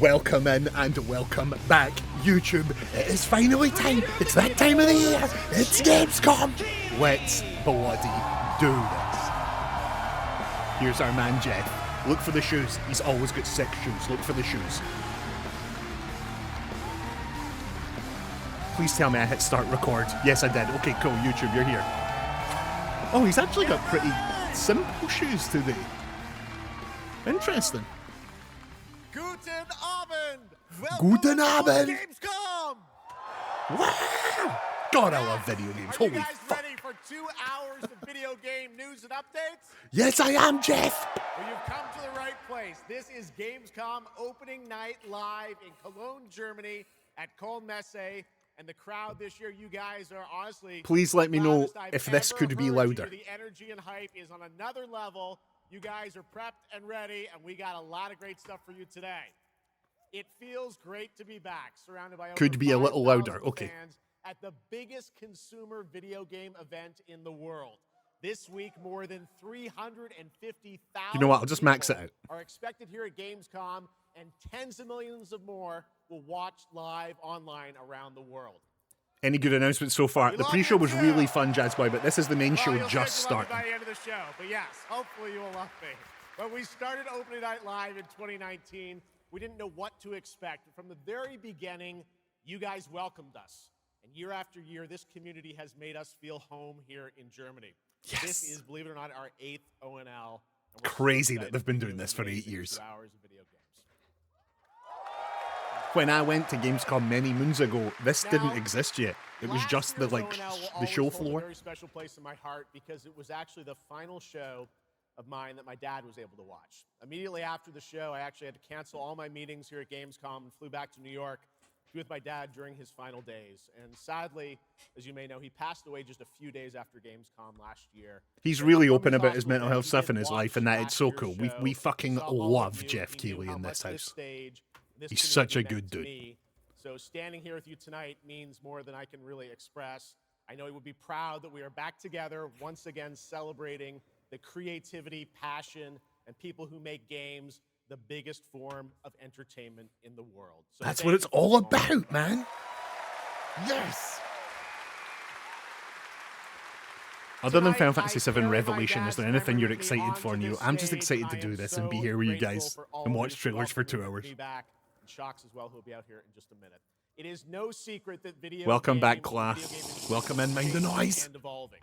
Welcome in and welcome back, YouTube. It is finally time. It's that time of the year. It's Gamescom. Let's bloody do this. Here's our man Jeff. Look for the shoes. He's always got 6 shoes. Look for the shoes. Please tell me I hit start record. Yes, I did. Okay, cool. YouTube, you're here. Oh, he's actually got pretty simple shoes today. Interesting. Guten Abend! Guten Abend! Gamescom! Wow! God, I love video games. Are you Holy guys fuck. ready for 2 hours of video game news and updates? Yes, I am, Jeff. Well, you've come to the right place. This is Gamescom opening night live in Cologne, Germany at Messe. And the crowd this year, you guys are honestly... Please let me know I've if this ever could be heard louder. you. The energy and hype is on another level. You guys are prepped and ready, and we got a lot of great stuff for you today. It feels great to be back, surrounded by Could over be a little louder, 5,000 okay. fans at the biggest consumer video game event in the world. This week, more than 350,000 You know what? I'll just max it people out. are expected here at Gamescom, and tens of millions of more will watch live online around the world. Any good announcements so far? The pre-show was really fun, Jazzboy, but this is the main show You'll just say you love me starting. by the end of the show, but yes, hopefully you will love me. When we started Opening Night Live in 2019, we didn't know what to expect. From the very beginning, you guys welcomed us. And year after year, this community has made us feel home here in Germany. Yes. This is, believe it or not, our 8th ONL. And we're Crazy so that excited they've been to doing do this for 8 amazing years. 2 hours of video games. When I went to Gamescom many moons ago, this Now, didn't exist yet. It was Last just the year's like ONL will the always show hold floor. A very special place in my heart because it was actually the final show of mine that my dad was able to watch. Immediately after the show, I actually had to cancel all my meetings here at Gamescom and flew back to New York to be with my dad during his final days. And sadly, as you may know, he passed away just a few days after Gamescom last year. He's But really from open his about his hospital mental bed, health he stuff did in his watch life, and that it's last so year's cool. show. We fucking Saw all of love you. Jeff He knew Keighley how in much this house. stage, this He's community such a meant good to dude. me. So standing here with you tonight means more than I can really express. I know he would be proud that we are back together once again celebrating the creativity, passion, and people who make games the biggest form of entertainment in the world. So That's thank what it's you for all so much. about, man. Yes. Other than Tonight, Final Fantasy I VII carry my Revelation, is dad's there anything memory you're with me excited onto for, Neo? this I'm just stage, excited and to I do am this so and be here with you grateful guys for all and of watch you trailers for 2 welcoming hours. me back. And Shocks as well, who'll be out here in just a minute. It is no secret that video Welcome back, games and class. video game industry Welcome in, is mind the changing noise. and evolving.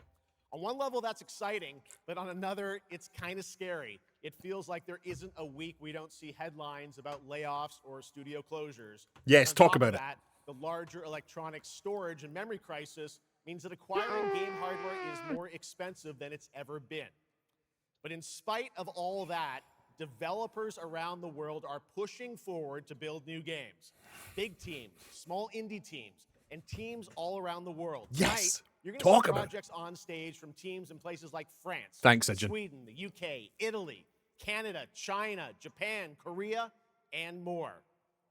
On one level, that's exciting, but on another, it's kind of scary. It feels like there isn't a week we don't see headlines about layoffs or studio closures. Yes, On talk top of about it. that, the larger electronic storage and memory crisis means that acquiring game hardware is more expensive than it's ever been. But in spite of all that, developers around the world are pushing forward to build new games. Big teams, small indie teams, and teams all around the world. Yes. Tonight, you're going to Talk see about it. projects on stage from teams in places like France, Thanks, Ejin. Sweden, the UK, Italy, Canada, China, Japan, Korea, and more.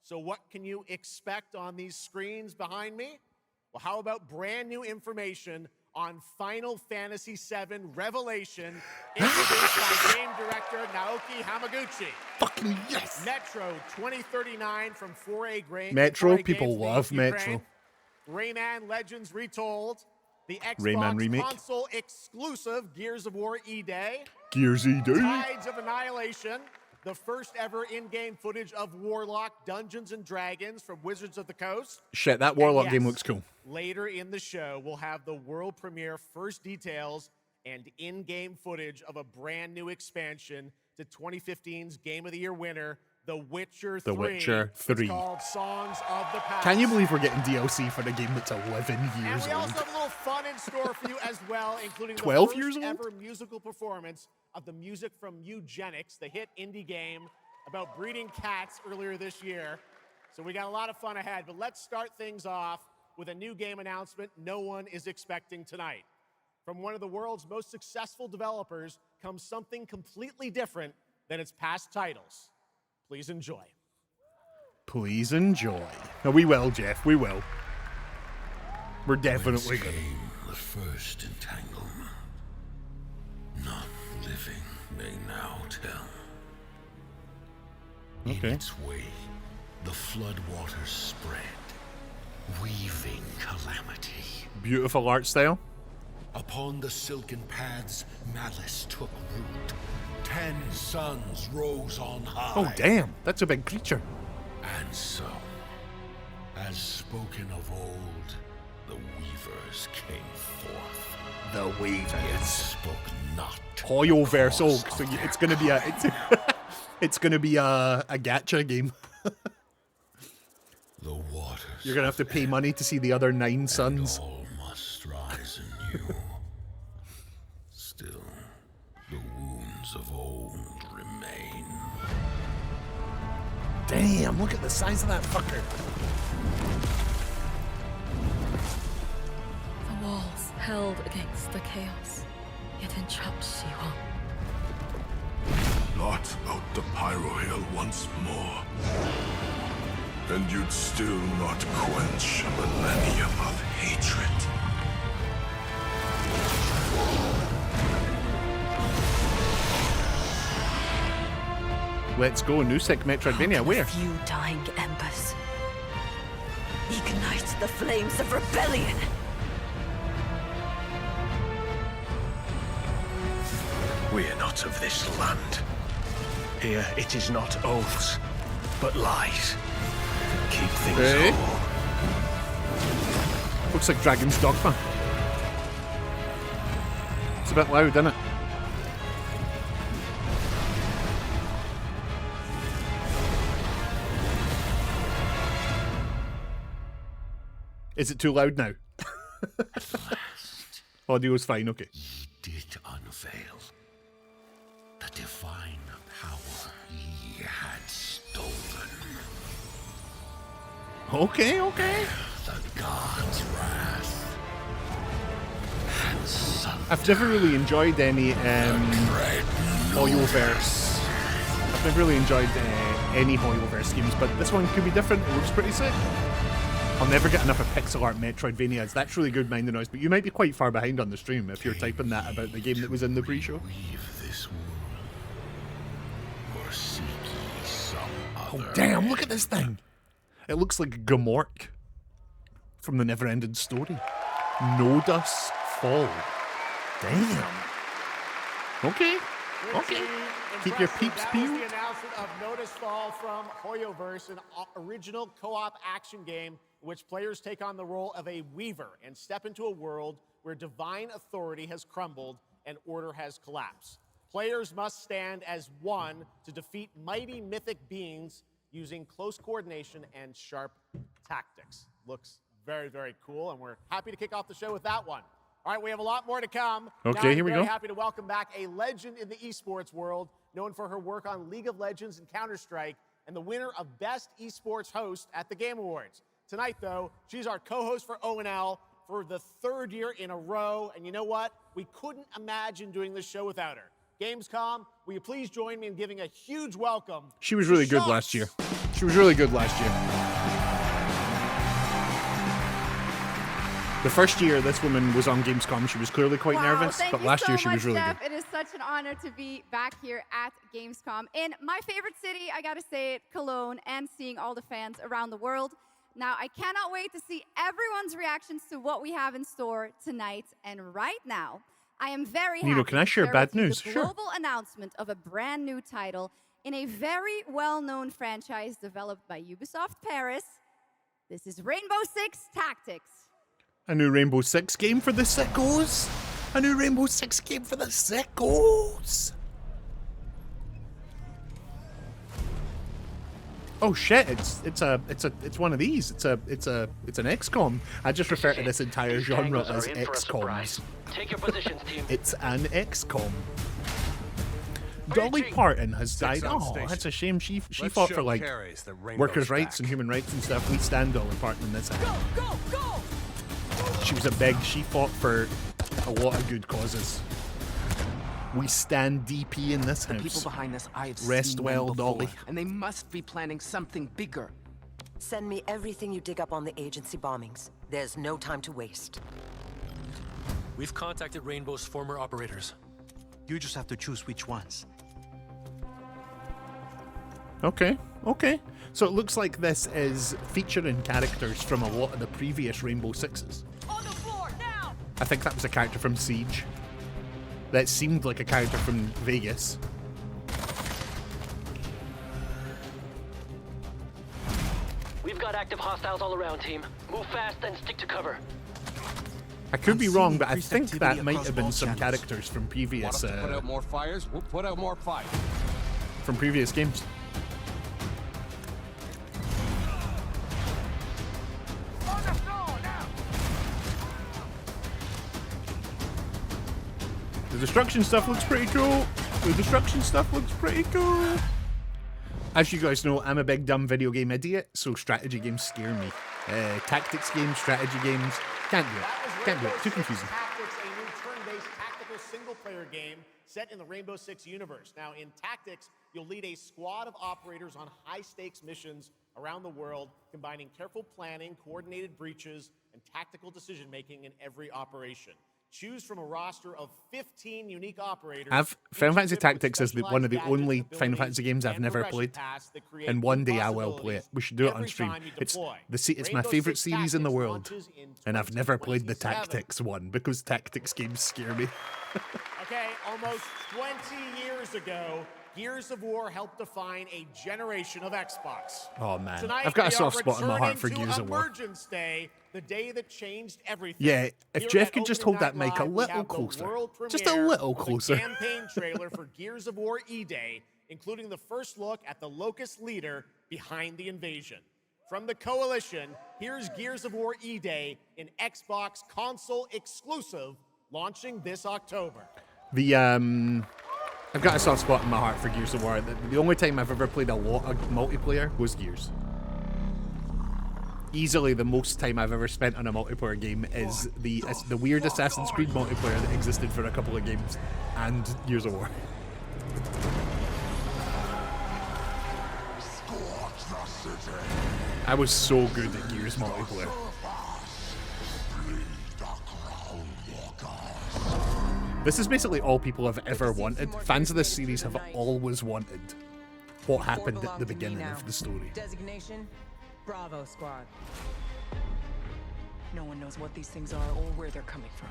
So what can you expect on these screens behind me? Well, how about brand new information on Final Fantasy VII Revelation, introduced by game director Naoki Hamaguchi. Fucking yes. Metro 2039 from 4A Games. Metro, 4A people Games, love Ukraine. Metro. Rayman Legends Retold. The Rayman Xbox remake. console exclusive Gears of War E-Day. Gears E-Day. Tides of Annihilation. The first ever in-game footage of Warlock Dungeons & Dragons from Wizards of the Coast. Shit, that Warlock And game yes, looks cool. Later in the show, we'll have the world premiere first details and in-game footage of a brand new expansion to 2015's Game of the Year winner, The Witcher 3. The Witcher 3. It's called Songs of the Past. Can you believe we're getting DLC for the game that's 11 And years we old? also have a little fun in store for you as well, including 12 the years first old? ever musical performance of the music from Eugenics, the hit indie game about breeding cats earlier this year. So we got a lot of fun ahead, but let's start things off with a new game announcement no one is expecting tonight. From one of the world's most successful developers comes something completely different than its past titles. Please enjoy. Please enjoy. No, we will, Jeff. We will. We're definitely Whence gonna. came the first entanglement? None living may now tell. In Okay. its way, the floodwaters spread, weaving calamity. Beautiful art style. Upon the silken paths, malice took root. 10 suns rose on high. Oh, damn. That's a big creature. And so, as spoken of old, the weavers came forth. The Yet Weavers. spoke not. Hoyoverse. Oh, because so of it's gonna be a it's gonna be a gacha game. the waters. You're gonna have to pay money to see the other 9 and suns. all must rise anew. Still, the wounds of old remain. Damn, look at the size of that fucker. The walls held against the chaos, yet entrapped Shiwan. Blot out the Pyro Hill once more, and you'd still not quench a millennium of hatred. Let's go, Nusek Metroidvania. Where? Few dying embers. Ignite the flames of rebellion. We are not of this land. Here it is not oaths, but lies. Keep things Hey. whole. Looks like Dragon's Dogma. It's a bit loud, isn't it? Is it too loud now? Audio's fine, okay. Ye did unveil the divine power ye had stolen. Okay, okay. The gods' wrath and sun. I've never really enjoyed any Hoyoverse. I've never really enjoyed any Hoyoverse games, but this one could be different. It looks pretty sick. I'll never get enough of pixel art Metroidvanias. That's really good, Mind the Noise, but you might be quite far behind on the stream if you're typing that about the game that was in the pre-show. Leave this world, or seek ye some Oh, other. damn, look at this thing. It looks like Gamork from the Neverending Story. Nodus Fall. Damn. Okay. Okay. Keep your peeps That was peeled. the announcement of Notice Fall from Hoyoverse, an original co-op action game in which players take on the role of a weaver and step into a world where divine authority has crumbled and order has collapsed. Players must stand as one to defeat mighty mythic beings using close coordination and sharp tactics. Looks very, very cool, and we're happy to kick off the show with that one. All right, we have a lot more to come. Okay, Now, I'm here we very go. happy to welcome back a legend in the esports world, known for her work on League of Legends and Counter-Strike, and the winner of Best Esports Host at the Game Awards. Tonight, though, she's our co-host for ONL for the 3rd year in a row, and you know what? We couldn't imagine doing this show without her. Gamescom, will you please join me in giving a huge welcome? She was to really good Shots. last year. She was really good last year. The first year this woman was on Gamescom, she was clearly quite nervous, thank but you last so year she was much, really Jeff. good. It is such an honor to be back here at Gamescom. In my favorite city, I gotta say it, Cologne, and seeing all the fans around the world. Now, I cannot wait to see everyone's reactions to what we have in store tonight. And right now, I am very Nero, happy can I to share bad with you news? the Sure. global announcement of a brand new title in a very well-known franchise developed by Ubisoft Paris. This is Rainbow Six Tactics. A new Rainbow Six game for the sickos. A new Rainbow Six game for the sickos. Oh shit! It's one of these. It's an XCOM. I just refer to this entire genre as XCOMs. Take your positions, team. It's an XCOM. Dolly Parton has died. Oh, that's a shame. She fought for like workers' rights and human rights and stuff. We stand Dolly Parton in this. Go, go, go! She was she fought for a lot of good causes. We stand DP in this The people house. behind this, I have Rest seen well, them before, Dolly. and they must be planning something bigger. Send me everything you dig up on the agency bombings. There's no time to waste. We've contacted Rainbow's former operators. You just have to choose which ones. Okay, okay. So it looks like this is featuring characters from a lot of the previous Rainbow Sixes. On the floor, now! I think that was a character from Siege. That seemed like a character from Vegas. We've got active hostiles all around, team. Move fast and stick to cover. I could be wrong, but I think that might have been some characters from previous put out more fires? We'll put out more fires. From previous games. On the floor, now! The destruction stuff looks pretty cool. The destruction stuff looks pretty cool. As you guys know, I'm a big dumb video game idiot, so strategy games scare me. Tactics games, strategy games, can't do it. Can't do it. Too confusing. Tactics, a new turn-based tactical single-player game set in the Rainbow Six universe. Now, in Tactics, you'll lead a squad of operators on high-stakes missions around the world, combining careful planning, coordinated breaches, and tactical decision-making in every operation. Choose from a roster of 15 unique operators. Final Fantasy Tactics is one of the only Final Fantasy games I've never played, and one day I will play it. We should do it on stream. It's my favorite series in the world, and I've never played the Tactics one because Tactics games scare me. Okay, almost 20 years ago, Gears of War helped define a generation of Xbox. Oh man, Tonight, I've got a soft spot in my heart for Gears of War. Emergence Day, the day that changed everything. Yeah, if Here Jeff at could just Opening hold that Night mic a Live, we little have the closer. world Just a premiere little of the closer. campaign trailer for Gears of War E-Day, including the first look at the Locust leader behind the invasion. From the Coalition, here's Gears of War E-Day, an Xbox console exclusive, launching this October. I've got a soft spot in my heart for Gears of War. The only time I've ever played a lot of multiplayer was Gears. Easily the most time I've ever spent on a multiplayer game is the weird Assassin's Creed multiplayer that existed for a couple of games, and Gears of War. I was so good at Gears multiplayer. This is basically all people have ever wanted. Fans of this series have always wanted what happened at the beginning of the story. Designation, Bravo Squad. No one knows what these things are or where they're coming from.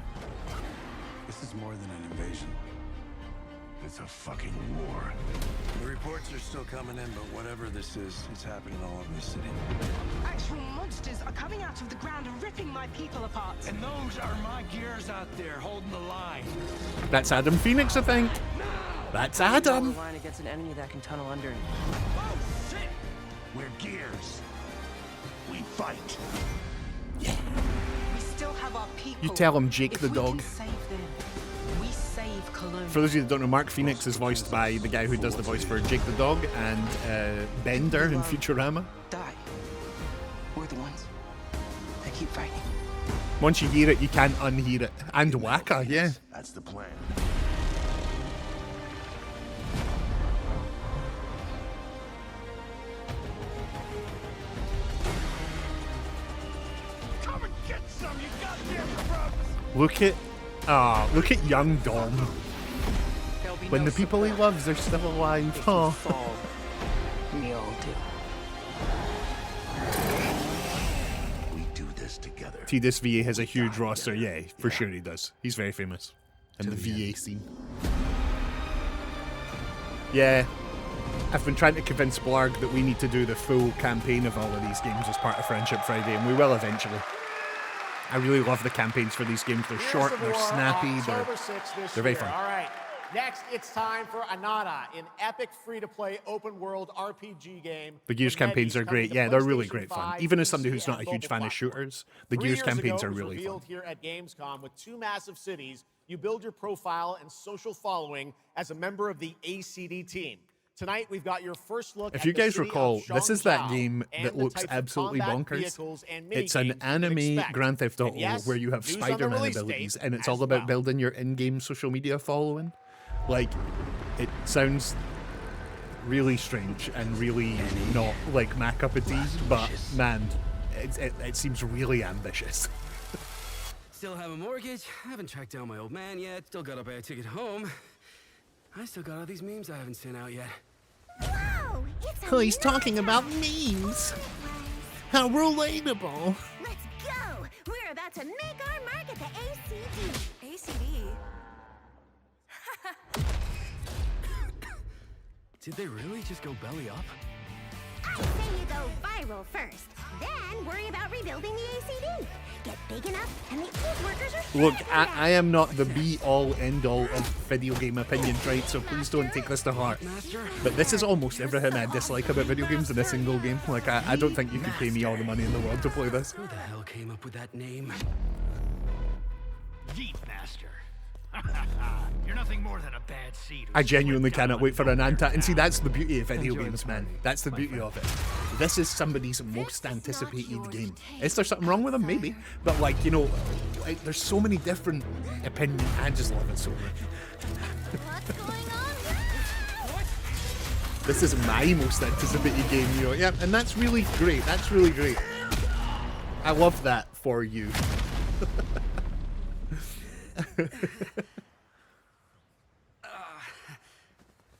This is more than an invasion. It's a fucking war. The reports are still coming in, but whatever this is, it's happening all over the city. Actual monsters are coming out of the ground and ripping my people apart. And those are my gears out there holding the line. That's Adam Phoenix, I think. That's Adam. The line against an enemy that can tunnel under it. Oh, shit! We're gears. We fight. We still have our people. You tell him Jake the dog. Save them. We save Cologne. For those of you that don't know, Mark Phoenix is voiced by the guy who does the voice for Jake the dog and Bender in Futurama. Die. We're the ones that keep fighting. Once you hear it, you can't unhear it. And Waka, yeah. That's the plan. Come and get some, you goddamn grubs! Look at young Dom. When the people he loves are still alive, huh? We all do. We do this together. This VA has a huge roster, yeah, for sure he does. He's very famous in the VA scene. Yeah, I've been trying to convince Blarg that we need to do the full campaign of all of these games as part of Friendship Friday, and we will eventually. I really love the campaigns for these games. They're short, they're snappy, they're very fun. All right, next it's time for Anata, an epic free-to-play open-world RPG game. The Gears campaigns are great. Yeah, they're really great fun. Even as somebody who's not a huge fan of shooters, the Gears campaigns are really fun. Here at Gamescom with two massive cities, you build your profile and social following as a member of the ACD team. Tonight, we've got your first look. If you guys recall, this is that game that looks absolutely bonkers. It's an anime Grand Theft Auto where you have Spider-Man abilities, and it's all about building your in-game social media following. Like, it sounds really strange and really not like my cup of tea, but man, it seems really ambitious. Still have a mortgage, haven't tracked down my old man yet, still gotta buy a ticket home. I still got all these memes I haven't sent out yet. Whoa! It's Oh, he's talking about memes. How relatable. Let's go! We're about to make our mark at the ACD. ACD? Did they really just go belly up? I say you go viral first, then worry about rebuilding the ACD. Get big enough, and the old workers are... Look, I am not the be-all, end-all of video game opinions, right? So please don't take this to heart. But this is almost everything I dislike about video games in a single game. Like, I don't think you could pay me all the money in the world to play this. Who the hell came up with that name? Yeet Master. You're nothing more than a bad seed. I genuinely cannot wait for an Anta. And see, that's the beauty of video games, man. That's the beauty of it. This is somebody's most anticipated game. Is there something wrong with them? Maybe. But, like, you know, like, there's so many different opinions. I just love it so much. What's going on? This is my most anticipated game, you know. Yeah, and that's really great. That's really great. I love that for you.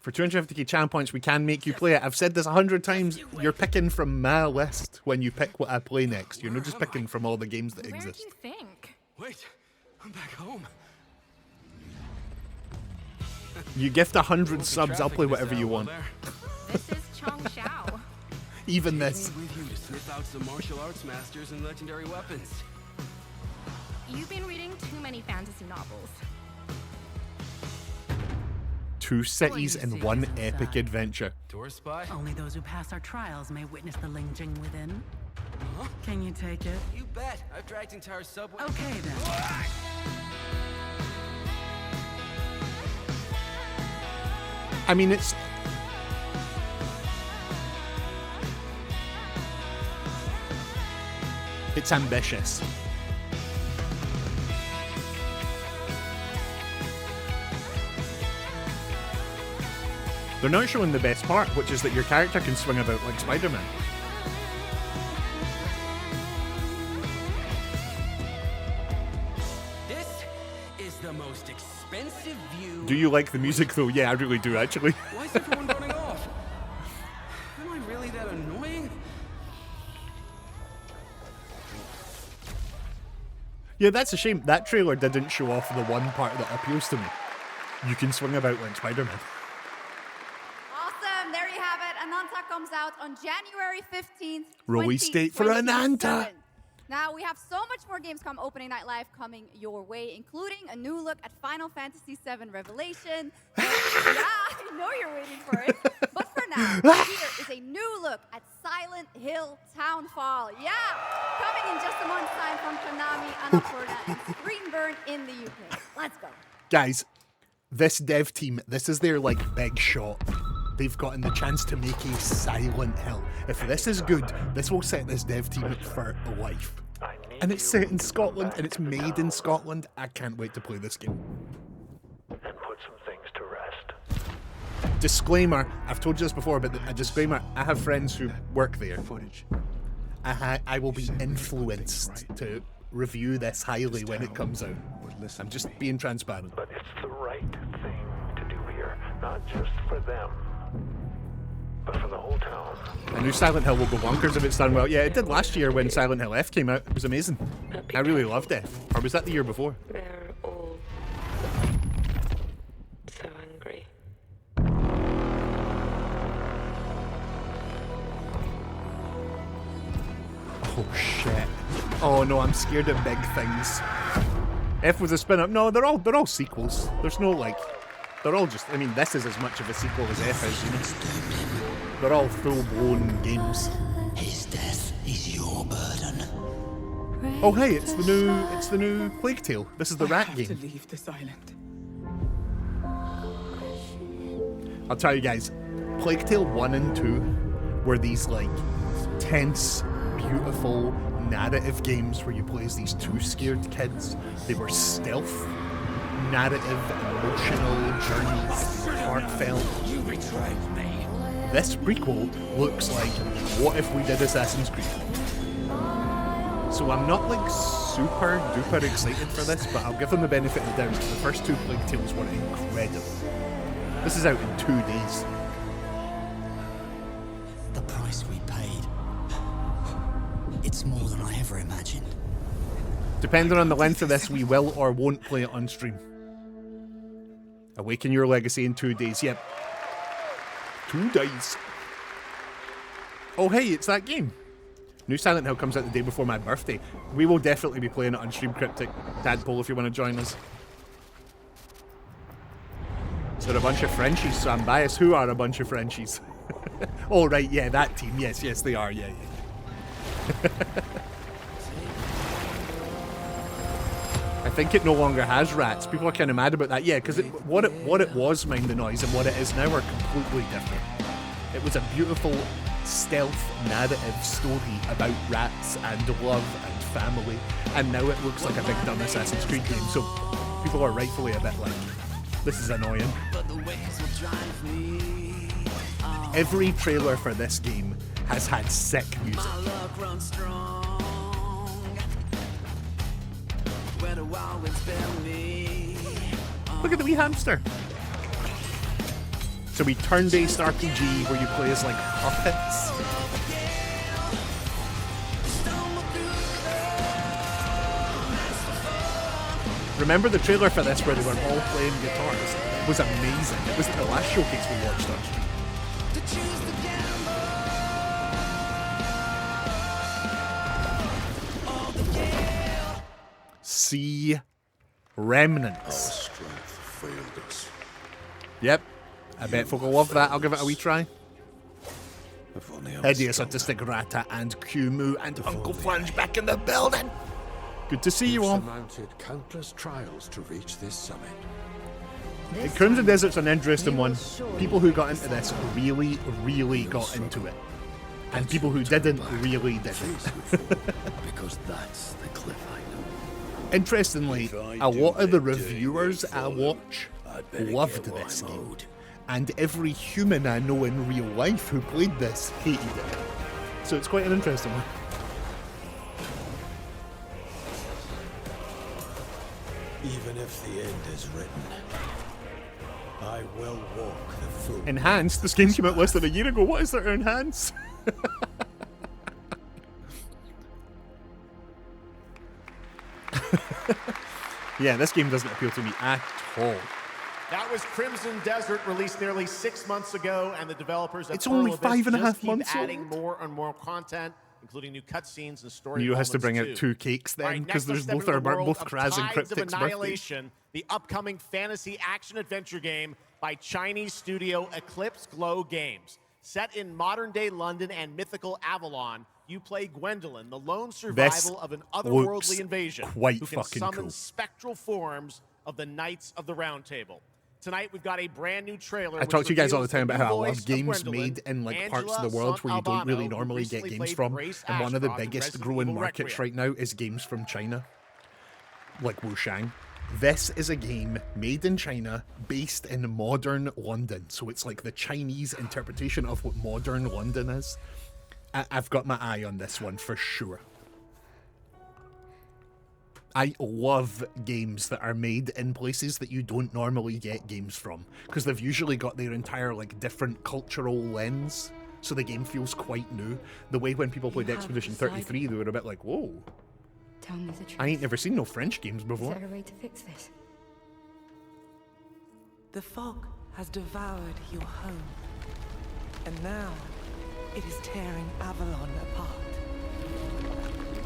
For 250k channel points, we can make you play it. I've said this 100 times. You're picking from my list when you pick what I play next. You're not just picking from all the games that exist. Where do you think? Wait, I'm back home. You gift 100 subs, I'll play whatever you want. This is Chong Shao. Even this. With you to sniff out some martial arts masters and legendary weapons. You've been reading too many fantasy novels. 2 cities and 1 epic adventure. Tourist spy? Only those who pass our trials may witness the Lingjing within. Huh? Can you take it? You bet. I've dragged entire subway. Okay then. I mean, it's ambitious. They're not showing the best part, which is that your character can swing about like Spider-Man. This is the most expensive view. Do you like the music though? Yeah, I really do actually. Why is everyone running off? Am I really that annoying? Yeah, that's a shame. That trailer didn't show off the one part that appeals to me. You can swing about like Spider-Man. Awesome, there you have it. Ananta comes out on January 15th. Release date for Ananta. Now, we have so much more Gamescom Opening Night Live coming your way, including a new look at Final Fantasy VII Revelation. Yeah, I know you're waiting for it. But for now, here is a new look at Silent Hill Townfall. Yeah, coming in just a month's time from Konami, Annapurna, and Screenburn in the UK. Let's go. Guys, this dev team, this is their like big shot. They've gotten the chance to make a Silent Hill. If this is good, this will set this dev team up for life. And it's set in Scotland, and it's made in Scotland. I can't wait to play this game. And put some things to rest. Disclaimer, I've told you this before, but a disclaimer, I have friends who work there. I will be influenced to review this highly when it comes out. I'm just being transparent. But it's the right thing to do here, not just for them, but for the whole town. I knew Silent Hill will go bonkers if it's done well. Yeah, it did last year when Silent Hill F came out. It was amazing. I really loved it. Or was that the year before? They're all so angry. Oh shit. Oh no, I'm scared of big things. F was a spin-up. No, they're all sequels. There's no like, they're all just, I mean, this is as much of a sequel as F is, you know. They're all full-blown games. His death is your burden. Oh hey, it's the new Plague Tale. This is the rat game. To leave this island. I'll tell you guys, Plague Tale 1 and 2 were these like tense, beautiful narrative games where you play as these two scared kids. They were stealth, narrative, emotional journeys, heartfelt. You betrayed me. This prequel looks like, what if we did Assassin's Creed? So I'm not like super duper excited for this, but I'll give them the benefit of the doubt. The first two Plague Tales were incredible. This is out in 2 days. It's more than I ever imagined. Depending on the length of this, we will or won't play it on stream. Awaken your legacy in 2 days. Yep. 2 days. Oh, hey, it's that game. New Silent Hill comes out the day before my birthday. We will definitely be playing it on Stream Cryptic. Tadpole, if you want to join us. So they're a bunch of Frenchies, so I'm biased. Who are a bunch of Frenchies? Oh, right, yeah, that team. Yes, yes, they are. Yeah, yeah. I think it no longer has rats. People are kind of mad about that. Yeah, because what it was, Mind the Noise, and what it is now are completely different. It was a beautiful stealth narrative story about rats and love and family, and now it looks like a big dumb Assassin's Creed game, so people are rightfully a bit like, this is annoying. Every trailer for this game has had sick music. Look at the wee hamster. So we turn-based RPG where you play as like puppets. Remember the trailer for this where they were all playing guitars? It was amazing. It was the last showcase we watched on stream. See Remnants. Our strength failed us. Yep. I bet folk will love that. I'll give it a wee try. Hideous Autistic Rata and Kumu and Uncle Flange back in the building. Good to see you all. Surmounted countless trials to reach this summit. Crimson Desert's an interesting one. People who got into this really, really got into it. And people who didn't really didn't. Because that's the cliff I know. Interestingly, a lot of the reviewers I watch loved this game. And every human I know in real life who played this hated it. So it's quite an interesting one. Even if the end is written, I will walk the full. Enhanced? This game came out less than a year ago. What is there to enhance? Yeah, this game doesn't appeal to me at all. That was Crimson Desert, released nearly 6 months ago, and the developers at It's only Pearl Abyss 5.5 just keep months adding old. more and more content, including new cutscenes and story Nero has to moments, bring out too. 2 cakes then, All right, because next, there's let's step both into the world both of Kraz and Tides of Cryptic's birthday. Annihilation, the upcoming fantasy action-adventure game by Chinese studio Eclipse Glow Games. Set in modern-day London and mythical Avalon, you play Gwendolyn, the lone survival of an otherworldly invasion quite who can fucking summon cool. spectral forms of the Knights of the Round Table. Tonight we've got a brand new trailer. I talk to you guys all the time about how I love voice of games Gwendolyn, made in like parts of Angela the world where you don't Albano, really who normally get recently games played from, Grace and one of the Ashcroft in biggest Resident growing Evil markets Requiem. right now is games from China, like Wushang. This is a game made in China, based in modern London, so it's like the Chinese interpretation of what modern London is. I've got my eye on this one for sure. I love games that are made in places that you don't normally get games from, because they've usually got their entire like different cultural lens, so the game feels quite new. The way when people played Expedition 33, they were a bit like, whoa, Tell me the truth. I ain't never seen no French games Is before. there a way to fix this? The fog has devoured your home, and now it is tearing Avalon apart.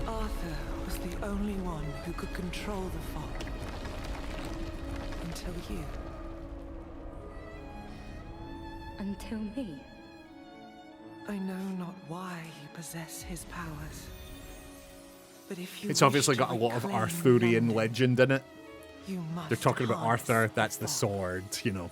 Arthur was the only one who could control the fog. Until you. Until me? I know not why you possess his powers. But if you It's obviously wish to got a lot of reclaim Arthurian London, legend in it. you must They're talking about harness Arthur, that's the sword, you know.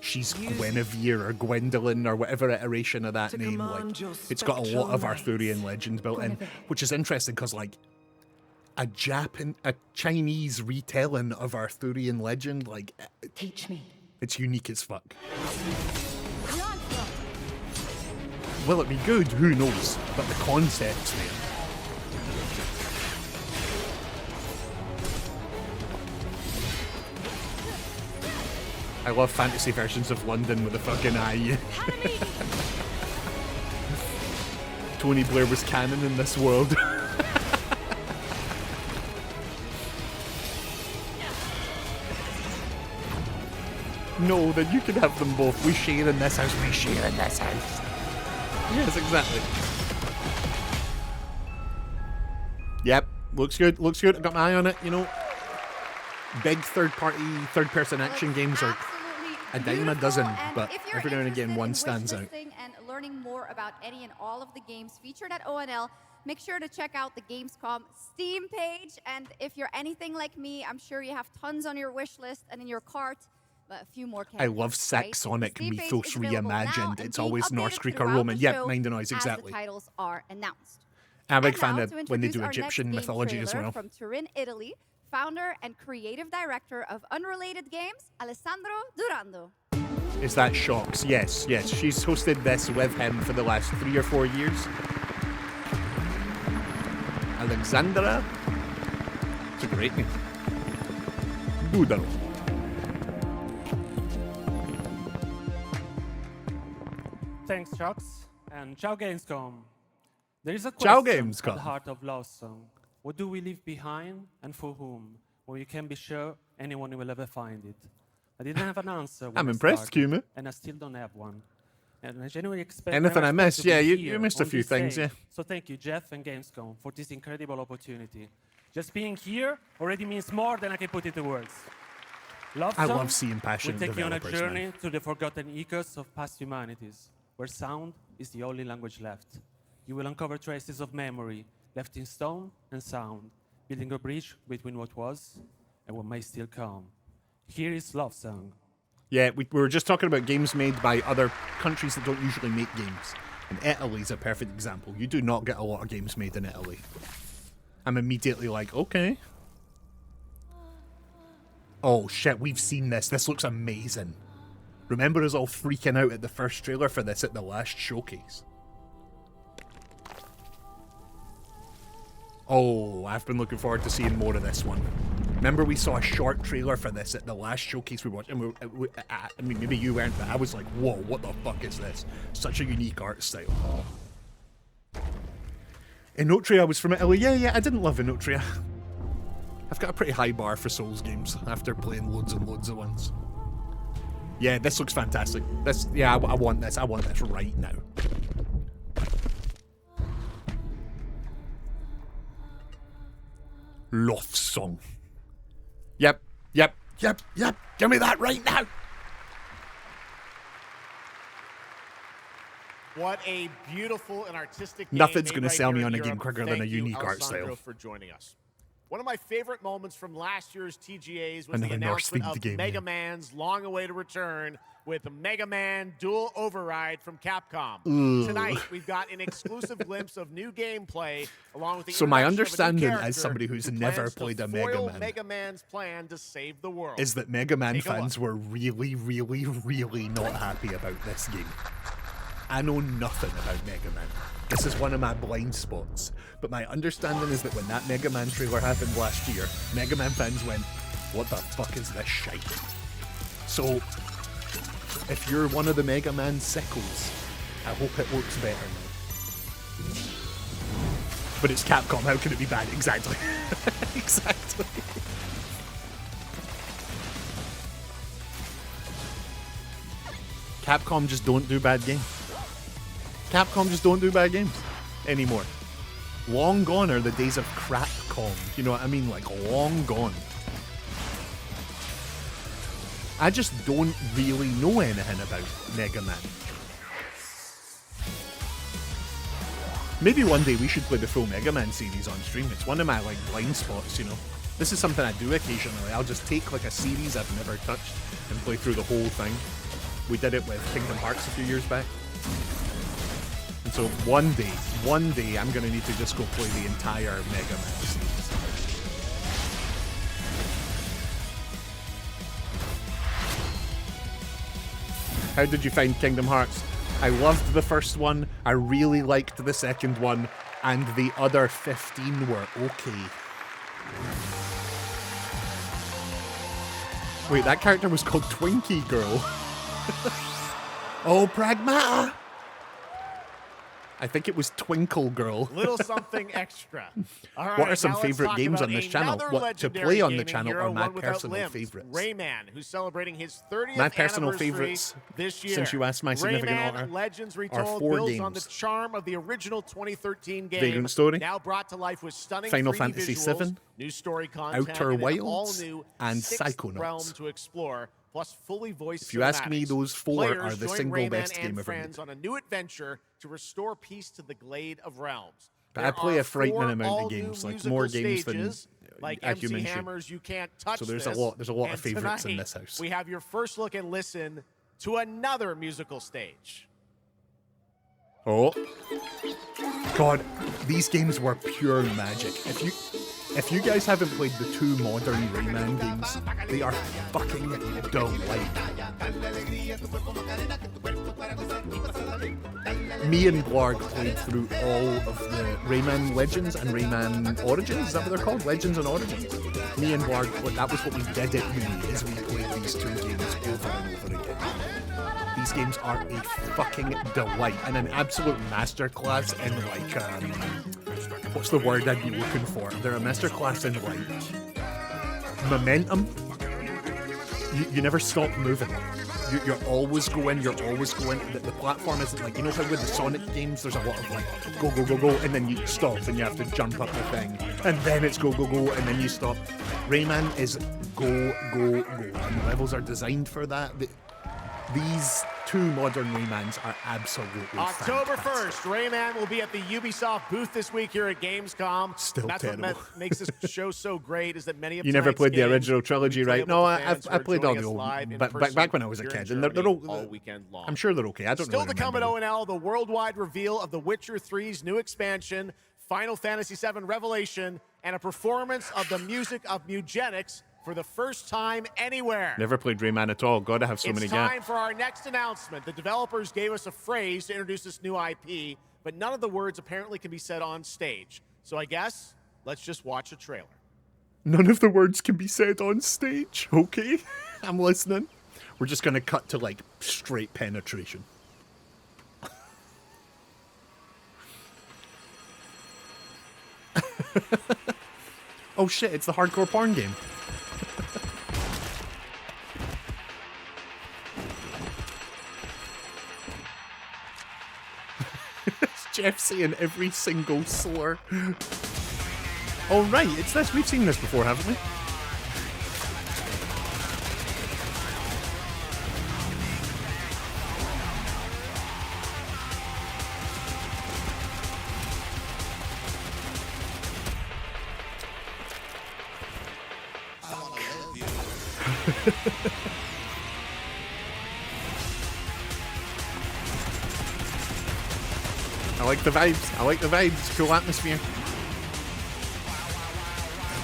She's Guinevere or Gwendolyn or whatever iteration of that To name. command Like, your it's got a lot spectral of might. Arthurian legend built in, which is interesting because, like, a Chinese retelling of Arthurian legend, like, teach me. It's unique as fuck. Will it be good? Who knows? But the concept's there. I love fantasy versions of London with a fucking eye. Tony Blair was canon in this world. No, then you can have them both. We share in this house. We share in this house. Yes, exactly. Yep, looks good. Looks good. I've got my eye on it. You know, big third-person action games are a dime a dozen, but every now and again one stands out. And learning more about any and all of the games featured at ONL, make sure to check out the Gamescom Steam page. And if you're anything like me, I'm sure you have tons on your wish list and in your cart. But a few more I love Saxonic Mythos Reimagined. It's always Norse, Greek, or Roman. Yep, mind the noise, exactly. The titles are announced. I'm a big fan of when they do Egyptian mythology as well. From Turin, Italy, founder and creative director of Unrelated Games, Alessandro Durando. Is that Shocks? Yes, yes. She's hosted this with him for the last 3 or 4 years. Alexandra. It's a great name. Budaro. Thanks, Chucks, and ciao Gamescom. There is a Ciao, question Gamescom. at the heart of Love Song. What do we leave behind and for whom? Well, you can be sure anyone will ever find it. I didn't have an answer when I'm I impressed, started, Kuma. and I still don't have one. And I genuinely expect Anything I missed? to be Yeah, you here missed a on few this things, stage. yeah. So thank you, Jeff and Gamescom, for this incredible opportunity. Just being here already means more than I can put into words. I love seeing passionate will take you on a developers, journey man. through the forgotten echoes of past humanities, where sound is the only language left. You will uncover traces of memory, left in stone and sound, building a bridge between what was and what may still come. Here is Love Song. Yeah, we were just talking about games made by other countries that don't usually make games. And Italy's a perfect example. You do not get a lot of games made in Italy. I'm immediately like, okay. Oh shit, we've seen this. This looks amazing. Remember us all freaking out at the first trailer for this at the last showcase? Oh, I've been looking forward to seeing more of this one. Remember we saw a short trailer for this at the last showcase we watched, and I mean, maybe you weren't, but I was like, whoa, what the fuck is this? Such a unique art style. Inotria was from Italy. Yeah, I didn't love Inotria. I've got a pretty high bar for Souls games after playing loads and loads of ones. Yeah, this looks fantastic. This, yeah, I want this. I want this right now. Love Song. Yep. Give me that right now. What a beautiful and artistic game. Nothing's going gonna to sell me on a game quicker than a unique art Alessandro, style. For joining us. One of my favorite moments from last year's TGAs was Another the announcement Norse-themed of game, Mega yeah. Man's long-awaited return with the Mega Man Dual Override from Capcom. Ugh. Tonight, we've got an exclusive glimpse of new gameplay along with the So my introduction of a new understanding, character as somebody who's who never plans to played a Mega foil Man, Mega Man's plan to save the world. is that Mega Man Take a fans look. were really not happy about this game. I know nothing about Mega Man. This is one of my blind spots. But my understanding is that when that Mega Man trailer happened last year, Mega Man fans went, what the fuck is this shite? So, if you're one of the Mega Man sickles, I hope it works better now. But it's Capcom, how can it be bad? Exactly. Exactly. Capcom just don't do bad games. Capcom just don't do bad games anymore. Long gone are the days of Crapcom. You know what I mean? Like, long gone. I just don't really know anything about Mega Man. Maybe one day we should play the full Mega Man series on stream. It's one of my, like, blind spots, you know? This is something I do occasionally. I'll just take, like, a series I've never touched and play through the whole thing. We did it with Kingdom Hearts a few years back. And so one day, I'm gonna need to just go play the entire Mega Man series. How did you find Kingdom Hearts? I loved the first one, I really liked the second one, and the other 15 were okay. Wait, that character was called Twinkie Girl. Oh, Pragmata! I think it was Twinkle Girl. Little something extra. All right, What are some now let's favorite talk games about on this channel? another What to legendary play on the gaming channel hero, are my one without personal limbs. favorites. Rayman, who's celebrating his 30th My personal anniversary favorites, this year. since you asked my significant Rayman other, Legends are Retold 4 builds on the games. charm of the original 2013 game. Vagrant Story, now brought to life with stunning Final 3D Fantasy visuals, VII, new story content, Outer and an Wilds, all-new and sixth Psychonauts. realm to explore, plus fully voiced If you ask me, cinematics. those 4 Players are the join single Rayman best and game ever friends made. on a new adventure to restore peace to the Glade of Realms. But There I play are a frightening 4 amount of all-new games, like musical more games than stages, like a MC human should. Hammer's You Can't Touch So there's This. a lot of And favorites in tonight, this house. We have your first look and listen to another musical stage. Oh, God, these games were pure magic. If you guys haven't played the 2 modern Rayman games, they are fucking delight. Me and Blarg played through all of the Rayman Legends and Rayman Origins. Is that what they're called? Legends and Origins. Me and Blarg, that was what we did at uni, is we played these 2 games over and over again. These games are a fucking delight and an absolute masterclass in what's the word I'd be looking for? They're a masterclass in momentum. You never stop moving. You're always going. The platform isn't like, you know how with the Sonic games there's a lot of go, and then you stop and you have to jump up the thing, and then it's go, and then you stop. Rayman is go, and the levels are designed for that. These 2 modern Raymans are absolutely October fantastic. 1st, Rayman will be at the Ubisoft booth this week here at Gamescom. Still That's terrible. what makes this show so great, is that many of You never tonight's played the games original trilogy, will be right? No, playable to fans I who are played all joining the us old, live in back person when I was a here kid, in and they're Germany all weekend long. I'm sure they're okay. I don't Still really to come at remember them. ONL, the worldwide reveal of The Witcher 3's new expansion, Final Fantasy VII Revelation, and a performance of the music of Mugenics for the first time anywhere. Never played Rayman at all. God, I have so many It's time gaps. for our next announcement. The developers gave us a phrase to introduce this new IP, but none of the words apparently can be said on stage. So I guess let's just watch a trailer. None of the words can be said on stage. Okay, I'm listening. We're just gonna cut to straight penetration. Oh shit! It's the hardcore porn game. It's Jeff saying every single slur. Oh right, it's this. We've seen this before, haven't we? I like the vibes. Cool atmosphere.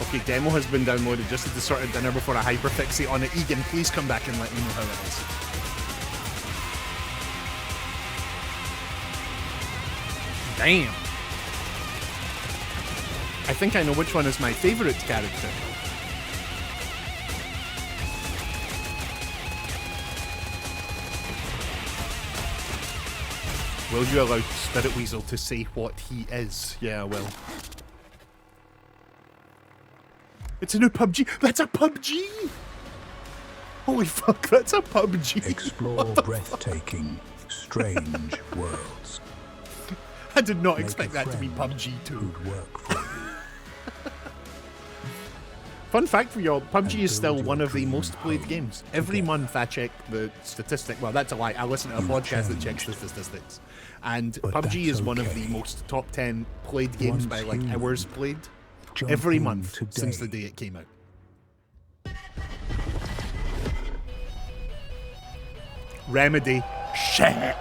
Okay, demo has been downloaded just at the sort of dinner before I hyperfixate on it. Egan, please come back and let me know how it is. Damn. I think I know which one is my favourite character. Will you allow Spirit Weasel to say what he is? Yeah, I will. It's a new PUBG. That's a PUBG! Holy fuck, that's a PUBG. Explore breathtaking, strange worlds. I did not expect that to be PUBG 2. Fun fact for y'all, PUBG is still one of the most played games. Every month I check the statistic. Well, that's a lie. I listen to a podcast that checks the statistics. And PUBG is one of the most top 10 played games by hours played every month since the day it came out. Remedy. Shit.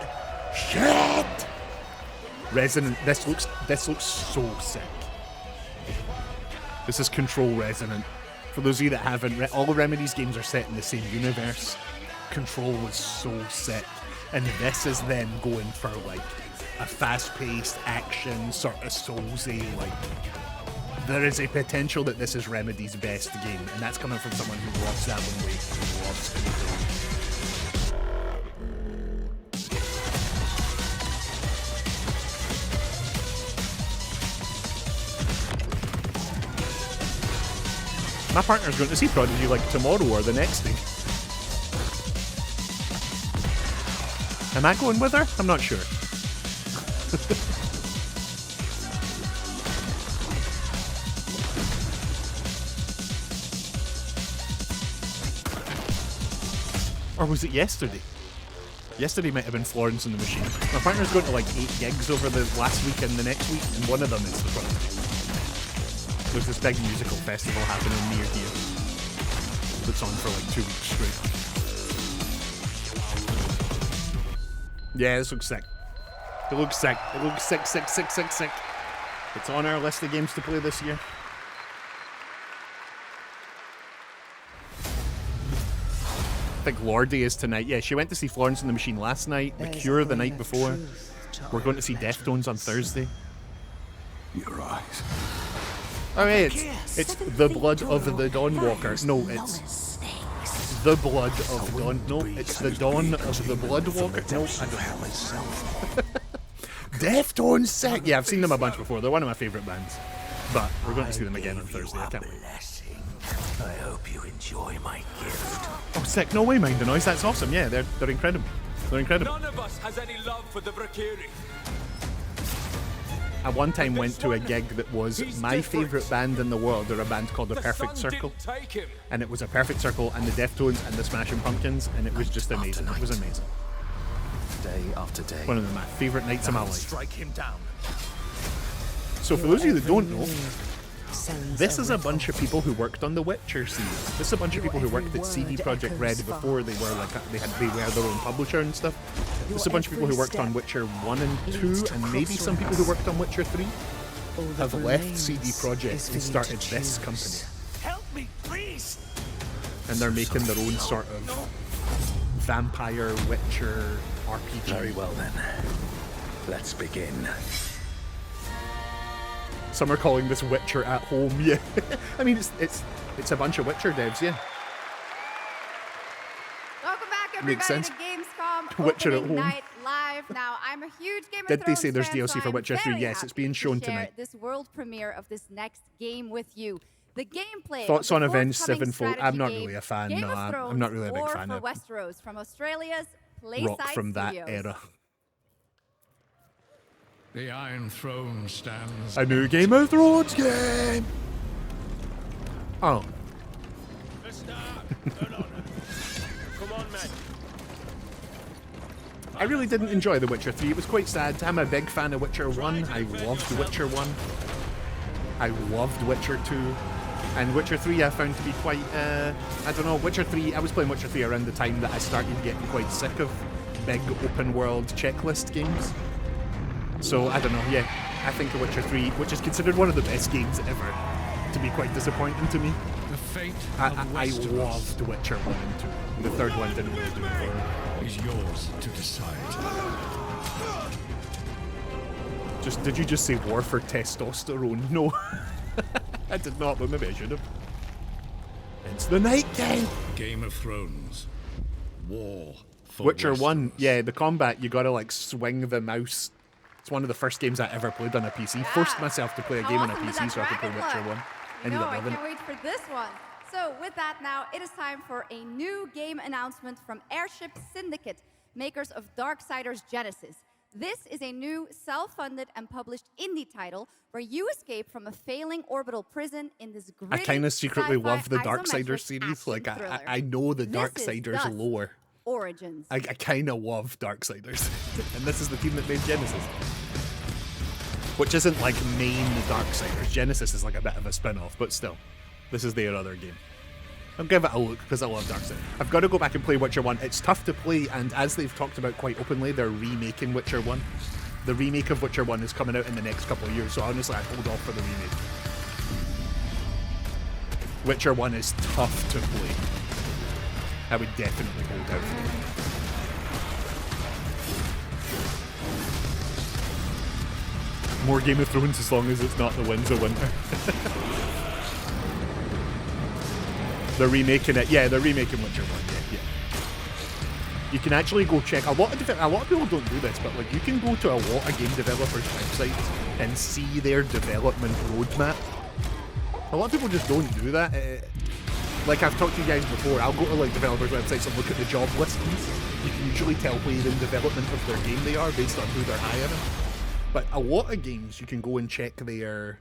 Resonant. This looks so sick. This is Control Resonant. For those of you that haven't, all Remedy's games are set in the same universe. Control was so sick. And this is them going for a fast-paced action, sort of Soulsy, there is a potential that this is Remedy's best game, and that's coming from someone who loves Alan Wake, who loves Control. My partner's going to see Prodigy like tomorrow or the next day. Am I going with her? I'm not sure. Or was it yesterday? Yesterday might have been Florence and the Machine. My partner's going to like 8 gigs over the last week and the next week, and one of them is the Prodigy. There's this big musical festival happening near here that's on for like 2 weeks straight. Yeah, this looks sick. It looks sick. It looks sick, sick, sick, sick, sick. It's on our list of games to play this year. I think Lordy is tonight. Yeah, she went to see Florence and the Machine last night, The Cure the night before. We're going to see Deftones on Thursday. Your eyes. Oh yeah, it's the blood of the Dawnwalker. No, it's the blood of Dawn. No, it's the dawn of the Bloodwalker. No, I don't know. Deftones sick. Yeah, I've seen them a bunch before. They're one of my favourite bands. But we're going to see them again on Thursday. I can't wait. I hope you enjoy my gift. Oh, sick. No way, Mind the Noise. That's awesome. Yeah, they're incredible. They're incredible. None of us has any love for the Valkyrie. I one time went to a gig that was my favourite band in the world. They're a band called The Perfect Circle. And it was a Perfect Circle and the Deftones and the Smashing Pumpkins, and it was just amazing. It was amazing. Day after day. One of my favourite nights of my life. Strike him down. So for those of you that don't know, this is a bunch of people who worked on the Witcher series. This is a bunch of people who worked at CD Projekt Red before they were they were their own publisher and stuff. This is a bunch of people who worked on Witcher 1 and 2, and maybe some people who worked on Witcher 3 have left CD Projekt and started this company. Help me, please. And they're making their own sort of vampire Witcher RPG. Very well then. Let's begin. Some are calling this Witcher at home, yeah. I mean, it's a bunch of Witcher devs, yeah. Welcome back, everybody, Makes sense. to Gamescom Witcher at Opening home. Night Live. Now, I'm a huge Game of Did they Thrones say there's fan, DLC so for I'm Witcher 3? very Yes, it's happy being to shown share tonight. this world premiere of this next game with you. The gameplay. Thoughts of on the Avenged forthcoming Sevenfold? strategy I'm not game, really a fan. Game No, of I'm Thrones, not really a big War fan for of Westeros from Australia's Playside rock from that Studios. era. The Iron Throne stands. A new Game of Thrones game! Oh. Come on, man. I really didn't enjoy The Witcher 3. It was quite sad. I'm a big fan of Witcher 1. I loved Witcher 1. I loved Witcher 2. And Witcher 3 I found to be quite, I don't know, Witcher 3, I was playing Witcher 3 around the time that I started getting quite sick of big open world checklist games. So, I don't know, yeah. I think The Witcher 3, which is considered one of the best games ever, to be quite disappointing to me. The fate I of loved Witcher 1 and 2. The third one didn't really do it for me. Is yours to decide. Did you just say war for testosterone? No. I did not, but maybe I should have. It's the night game! Game of Thrones. War for Witcher Westeros. 1, yeah, the combat, you gotta like swing the mouse. It's one of the first games I ever played on a PC. Forced myself to play a game on a awesome did PC that so I could play dragon Witcher look? 1. Ended No, up I loving can't it. wait for this one. So with that now, it is time for a new game announcement from Airship Syndicate, makers of Darksiders Genesis. This is a new self-funded and published indie title where you escape from a failing orbital prison in this I gritty kind of secretly sci-fi love the isometric Darksiders series. action Like, thriller. I know the This is Darksiders thus lore. Origins. I kind of love Darksiders. And this is the team that made Genesis. Which isn't like main Darksiders. Genesis is like a bit of a spin-off, but still. This is their other game. I'll give it a look because I love Darksiders. I've got to go back and play Witcher 1. It's tough to play, and as they've talked about quite openly, they're remaking Witcher 1. The remake of Witcher 1 is coming out in the next couple of years, so honestly I'd hold off for the remake. Witcher 1 is tough to play. I would definitely hold out for it. More Game of Thrones as long as it's not the Winds of Winter. They're remaking it. Yeah, they're remaking Witcher 1. Yeah. You can actually go check. A lot of people don't do this, but like you can go to a lot of game developers' websites and see their development roadmap. A lot of people just don't do that. Like I've talked to you guys before, I'll go to like developers' websites and look at the job listings. You can usually tell where in development of their game they are based on who they're hiring. But a lot of games, you can go and check their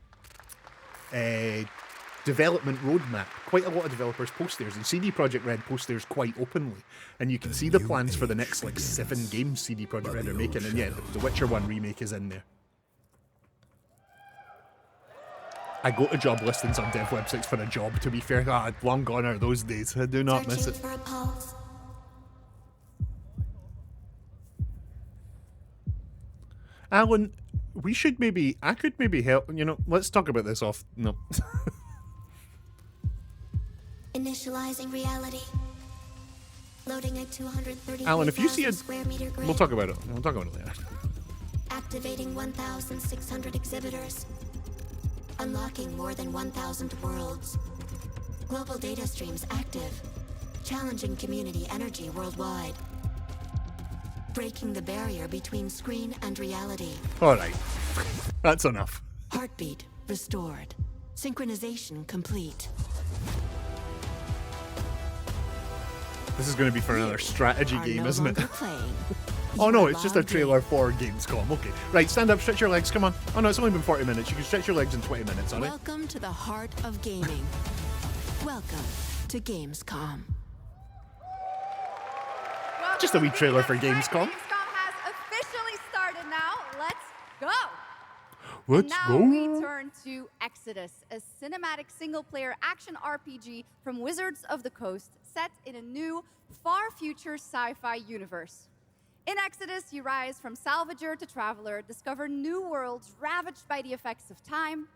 development roadmap. Quite a lot of developers post theirs, and CD Projekt Red post theirs quite openly. And you can see the plans for the next like 7 games CD Projekt Red are making, and yeah, the Witcher 1 remake is in there. I go to job listings on dev websites for a job, to be fair. Long gone are those days. I do not miss it. Alan, we should maybe... I could maybe help... You know, let's talk about this off... No. Initializing reality. Loading a 230 Alan, if you see a... square meter grid. We'll talk about it. We'll talk about it later. Activating 1,600 exhibitors. Unlocking more than 1,000 worlds. Global data streams active. Challenging community energy worldwide. Breaking the barrier between screen and reality. Alright. That's enough. Heartbeat restored. Synchronization complete. This is going to be for another strategy Are game, no isn't it? longer playing. Oh You no, are it's just a logged in. trailer for Gamescom. Okay. Right, stand up, stretch your legs, come on. Oh no, it's only been 40 minutes. You can stretch your legs in 20 minutes, alright? Welcome to the heart of gaming. Welcome to Gamescom. Just a wee trailer for Gamescom. Gamescom has officially started now. Let's go. Let's now go. we turn to Exodus, a cinematic single-player action RPG from Wizards of the Coast, set in a new, far-future sci-fi universe. In Exodus, you rise from salvager to traveler, discover new worlds ravaged by the effects of time,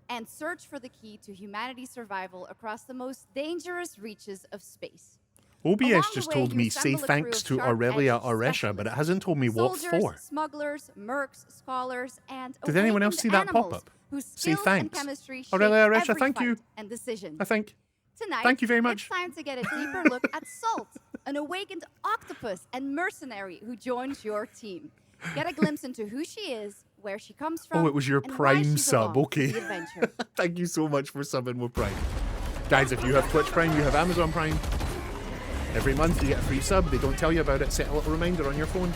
and search for the key to humanity's survival across the most dangerous reaches of space. OBS Along just the way, told you me say assemble a thanks crew to of Aurelia sharp-edged Oresha, but it hasn't told me what Soldiers, for. smugglers, mercs, scholars, and Did anyone else see that awakened pop animals up? whose Say skills and thanks. chemistry shape Aurelia Oresha, every thank you. fight and decision. I think. Tonight, Thank you very much. it's time to get a deeper look at Salt, an awakened octopus and mercenary who joins your team. Get a glimpse into who she is, where she comes from. Oh, it was your and why Prime she sub. belongs to Okay. the adventure. Thank you so much for subbing with Prime. Guys, if you have Twitch Prime, you have Amazon Prime. Every month you get a free sub. They don't tell you about it. Set a little reminder on your phone.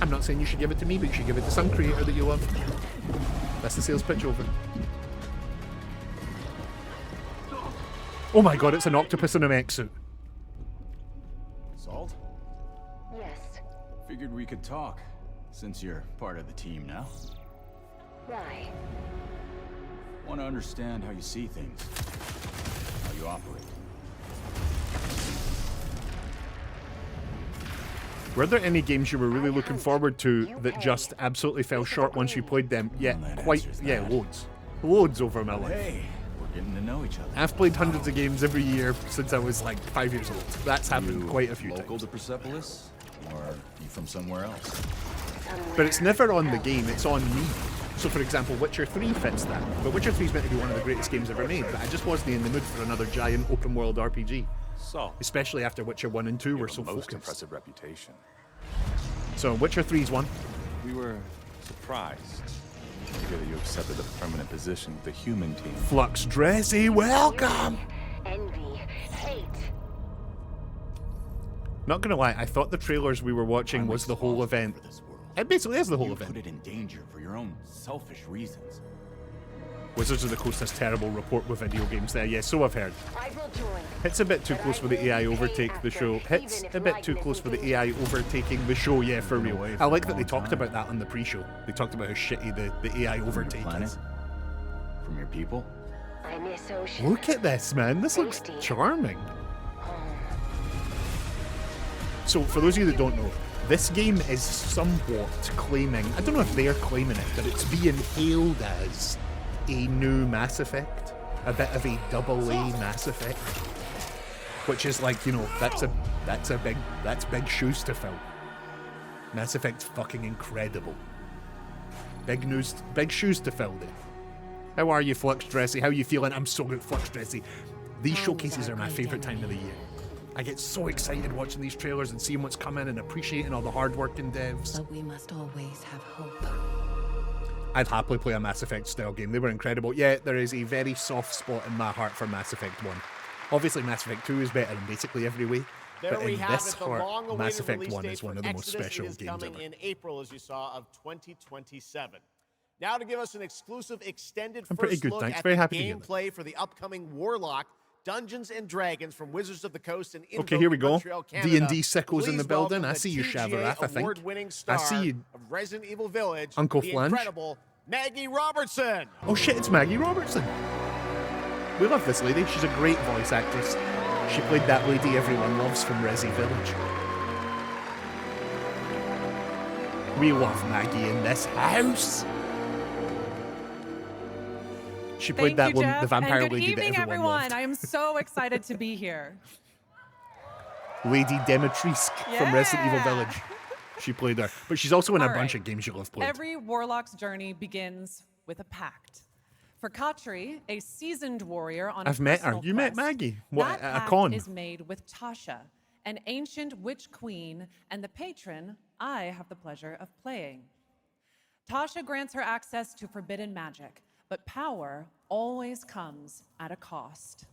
I'm not saying you should give it to me, but you should give it to some creator that you love. That's the sales pitch over. Oh my god, it's an octopus in a mech suit. Salt? Yes. Figured we could talk, since you're part of the team now. Why? Want to understand how you see things, how you operate. Were there any games you were really looking forward to that just absolutely fell short once you played them? Yeah, quite. Yeah, loads. Loads over my life. Hey, we're getting to know each other. I've played hundreds of games every year since I was like 5 years old. That's happened quite a few times. Local to Persepolis, or you from somewhere else? But it's never on the game, it's on me. So for example, Witcher 3 fits that. But Witcher 3 is meant to be one of the greatest games ever made, but I just wasn't in the mood for another giant open world RPG. So, especially after Witcher 1 and 2 were so most focused. impressive reputation. So Witcher 3's one. We were surprised to hear that you accepted a permanent position with the human team. Flux Dressy, welcome! Envy, hate. Not gonna lie, I thought the trailers we were watching was the whole event. It basically is the whole event. Put it in danger for your own selfish reasons. Wizards of the Coast has terrible rapport with video games there. Yes, so I've heard. I will join. It's a bit too close for the AI overtake the show. It's a bit too close for the AI overtaking the show, yeah, for real. I like that they talked about that on the pre-show. They talked about how shitty the AI overtake is. From your people? I miss ocean. Look at this, man. This looks charming. So, for those of you that don't know, this game is somewhat claiming, I don't know if they're claiming it, but it's being hailed as a new Mass Effect, a bit of a AA Mass Effect, which is like, you know, that's big shoes to fill. Mass Effect's fucking incredible. Big shoes to fill there. How are you, Flux Dressy? How are you feeling? I'm so good, Flux Dressy. These showcases are my favourite time of the year. I get so excited watching these trailers and seeing what's coming and appreciating all the hard working devs. But we must always have hope. I'd happily play a Mass Effect style game. They were incredible. Yeah, there is a very soft spot in my heart for Mass Effect 1. Obviously, Mass Effect 2 is better in basically every way. There but we in have this it, the heart, long-awaited Mass Effect release 1 date is one for of the most Exodus. special It is games coming ever. in April, as you saw, of 2027. Now to give us an exclusive extended I'm pretty first good, look thanks. at Very the happy to hear that. gameplay for the upcoming Warlock Dungeons and Dragons from Wizards of the Coast and Okay, here we go. Montreal, Canada. D&D sickles in the Please building. welcome I the see you, TGA Shavarath, I think. award-winning I star see you, of Resident Evil Village, Uncle the Flange. incredible Maggie Robertson. Oh shit, it's Maggie Robertson. We love this lady. She's a great voice actress. She played that lady everyone loves from Resi Village. We love Maggie in this house. She played Thank that you, one, Jeff, the vampire and good lady evening, that everyone everyone. loved. I am so excited to be here. Lady Demetrisk from Resident Evil Village. She played her. But she's also in a bunch of games you'll have played. Every warlock's journey begins with a pact. For Katri, a seasoned warrior on a I've met her. personal You met quest, Maggie. What, that at a pact con? is made with Tasha, an ancient witch queen and the patron I have the pleasure of playing. Tasha grants her access to forbidden magic, but power always comes at a cost.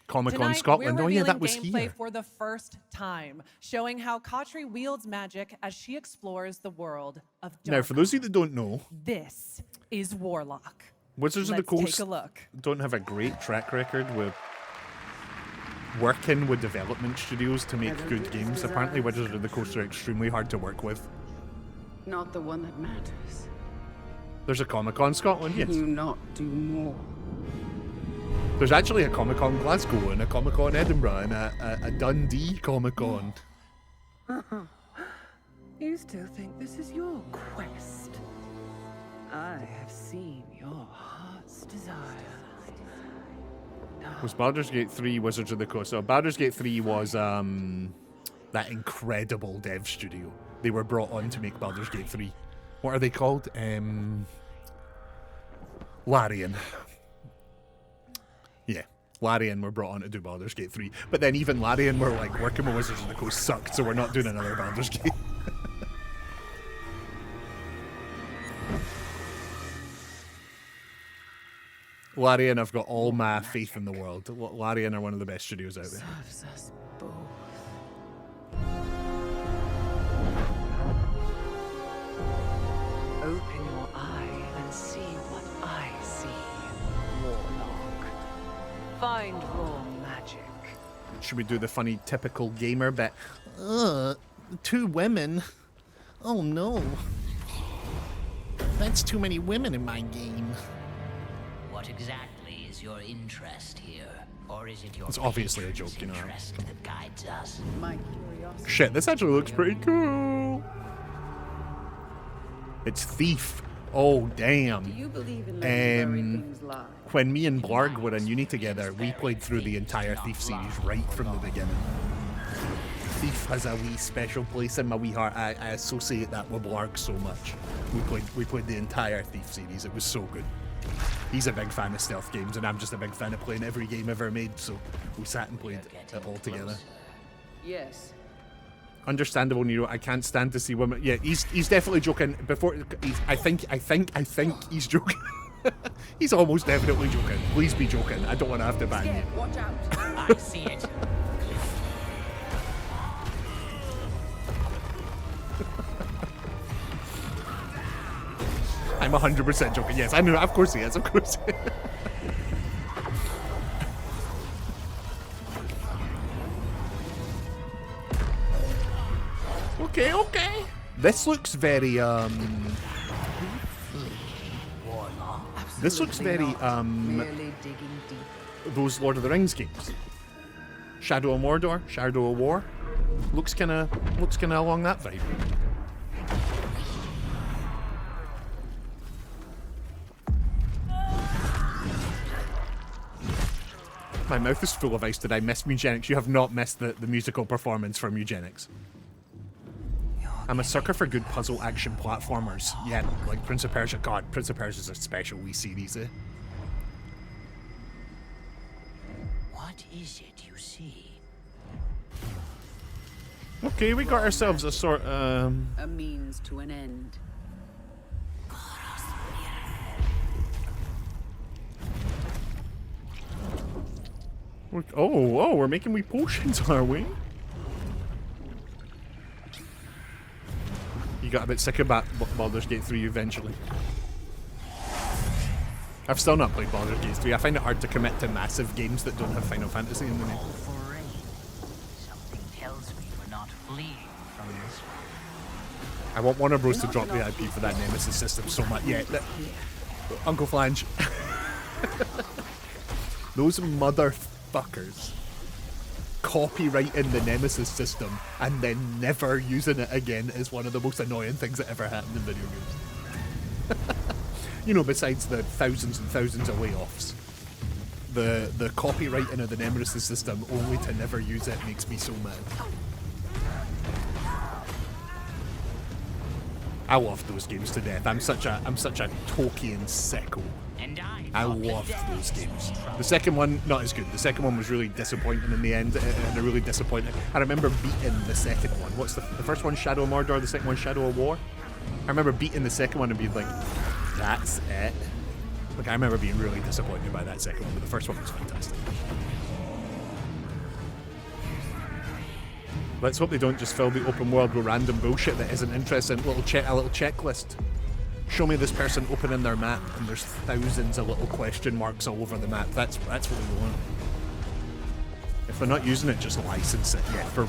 Comic-Con Tonight, Scotland. we're Oh yeah, revealing that was gameplay here. for the first time, showing how Katri wields magic as she explores the world of dark. Now, for those of you that don't know, This is Warlock. Wizards of the Let's Coast take a look. don't have a great track record with working with development studios to make good games. Apparently, Wizards of the Coast are extremely hard to work with. Not the one that matters. There's a Comic-Con Scotland, yes. Can you not do more? There's actually a Comic-Con Glasgow and a Comic-Con Edinburgh and a Dundee Comic-Con. You still think this is your quest? I have seen your heart's desire. Was Baldur's Gate 3 Wizards of the Coast? So Baldur's Gate 3 was that incredible dev studio. They were brought on to make Baldur's Gate 3. What are they called? Larian. Yeah, Larian were brought on to do Baldur's Gate 3. But then even Larian were like, working with Wizards of the Coast sucked, so we're not doing another Baldur's Gate. Larian, I've got all my faith in the world. Larian are one of the best studios out there. Serves us both. Open your eye and see what I see, Warlock. Find raw magic. Should we do the funny typical gamer bit? Two women. Oh no. That's too many women in my game. What exactly is your interest here? Or is it your It's obviously a joke, you know. interest that guides us? My curiosity. Shit, this actually looks pretty cool. It's Thief. Oh, damn. Do you believe in letting buried things lie? When me and Blarg were in uni together, we played through the entire Thief series right from the beginning. Thief has a wee special place in my wee heart. I associate that with Blarg so much. We played the entire Thief series. It was so good. He's a big fan of stealth games, and I'm just a big fan of playing every game ever made, so we sat and played it all together. Yes. Understandable, Nero. I can't stand to see women. Yeah, he's definitely joking. I think he's joking. He's almost definitely joking. Please be joking. I don't want to have to ban you. Watch out. I see it. I'm 100% joking. Yes, I know. Of course he is. Of course. Okay. This looks very This looks very Merely digging deep. those Lord of the Rings games. Shadow of Mordor, Shadow of War. Looks kinda along that vibe. My mouth is full of ice. Did I miss Eugenics? You have not missed the musical performance from Eugenics. I'm a sucker for good puzzle action platformers. Yeah, like Prince of Persia. God, Prince of Persia is a special wee series, eh? What is it you see? Okay, we got ourselves a sort A means to an end. We're making wee potions, are we? You got a bit sick of Baldur's Gate 3 eventually. I've still not played Baldur's Gate 3. I find it hard to commit to massive games that don't have Final Fantasy in the name. Something tells me we're not fleeing from this one. I want Warner Bros. To drop the IP for that Nemesis system so much. Yeah, Uncle Flange. Those motherfuckers copyrighting the Nemesis system and then never using it again is one of the most annoying things that ever happened in video games. You know, besides the thousands and thousands of layoffs, the copyrighting of the Nemesis system only to never use it makes me so mad. I love those games to death. I'm such a Tolkien sicko. I loved those games. The second one, not as good. The second one was really disappointing in the end, and a really disappointing. I remember beating the second one. What's the first one? Shadow of Mordor. The second one, Shadow of War. I remember beating the second one and being like, "That's it." Like, I remember being really disappointed by that second one, but the first one was fantastic. Let's hope they don't just fill the open world with random bullshit that isn't interesting. A little checklist. Show me this person opening their map, and there's thousands of little question marks all over the map. That's what we want. If they're not using it, just license it. Yeah. For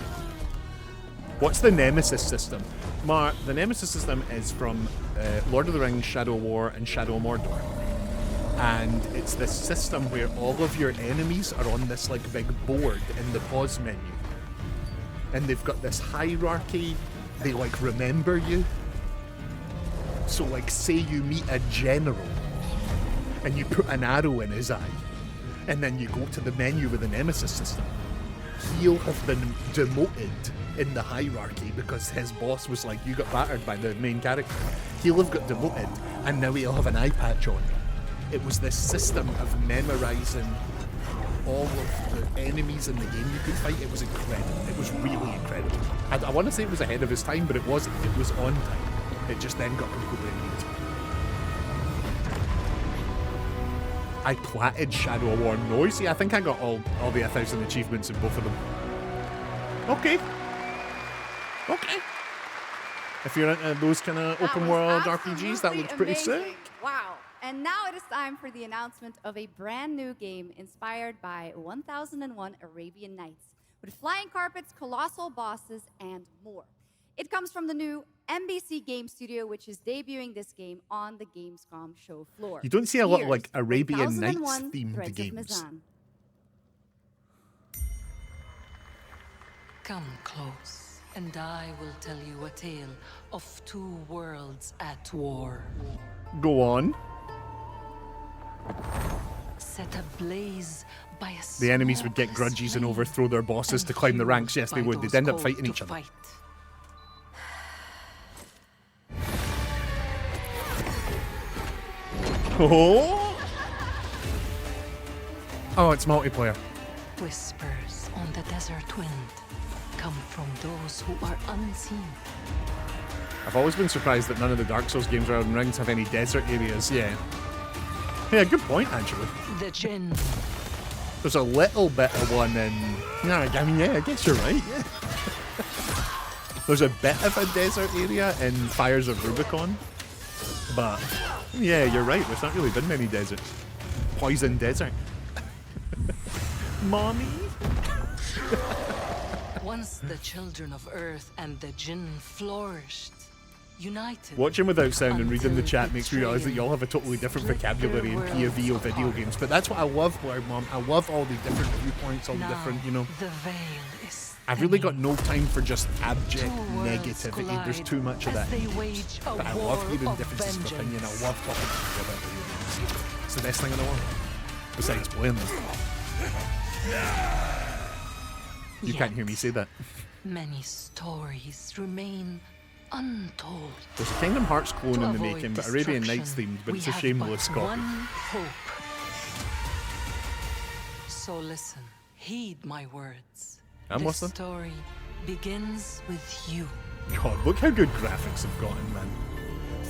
what's the Nemesis system? Mark, the Nemesis system is from Lord of the Rings, Shadow of War, and Shadow of Mordor. And it's this system where all of your enemies are on this like big board in the pause menu. And they've got this hierarchy. They like remember you. So like, say you meet a general and you put an arrow in his eye, and then you go to the menu with the Nemesis system. He'll have been demoted in the hierarchy because his boss was like, you got battered by the main character. He'll have got demoted, and now he'll have an eye patch on. It was this system of memorizing all of the enemies in the game you could fight. It was incredible. It was really incredible. I want to say it was ahead of its time, but it wasn't. It was on time. It just then got completely ignored. I platted Shadow of War Noisy. I think I got all the 1,000 achievements in both of them. Okay. If you're into those kind of open world RPGs, that looks pretty sick. Wow. And now it is time for the announcement of a brand new game inspired by 1001 Arabian Nights, with flying carpets, colossal bosses, and more. It comes from the new NBC Game Studio, which is debuting this game on the Gamescom show floor. You don't see a lot of like Here's Arabian Nights 1001 themed Threads of games. Mizan. Come close, and I will tell you a tale of two worlds at war. Go on. Set ablaze by a The enemies would get grudges and overthrow their bosses to climb the ranks. Yes, they would. They'd end up fighting each other. Oh, it's multiplayer. Whispers on the desert wind come from those who are unseen. I've always been surprised that none of the Dark Souls games or Elden Rings have any desert areas. Yeah, good point, actually. The Jinn. There's a little bit of one in... No, I mean, yeah, I guess you're right, yeah. There's a bit of a desert area in Fires of Rubicon. But, yeah, you're right. There's not really been many deserts. Poison Desert. Mommy? Once the children of Earth and the Jinn flourished, united. Watching without sound and reading the chat makes me realise that y'all have a totally different vocabulary in POV or video games. But that's what I love, Mom. I love all the different viewpoints, all the different, you know. The veil is I've really got no time for just abject negativity. There's too much of that. But I love hearing differences of opinion. I love talking to people about video games. It's the best thing in the world. Besides playing them. You can't hear me say that. Many stories remain untold. There's a Kingdom Hearts clone in the making, but Arabian Nights themed, but it's a shameless copy. One hope. So listen, heed my words. I'm listening. This story begins with you. God, look how good graphics have gotten, man.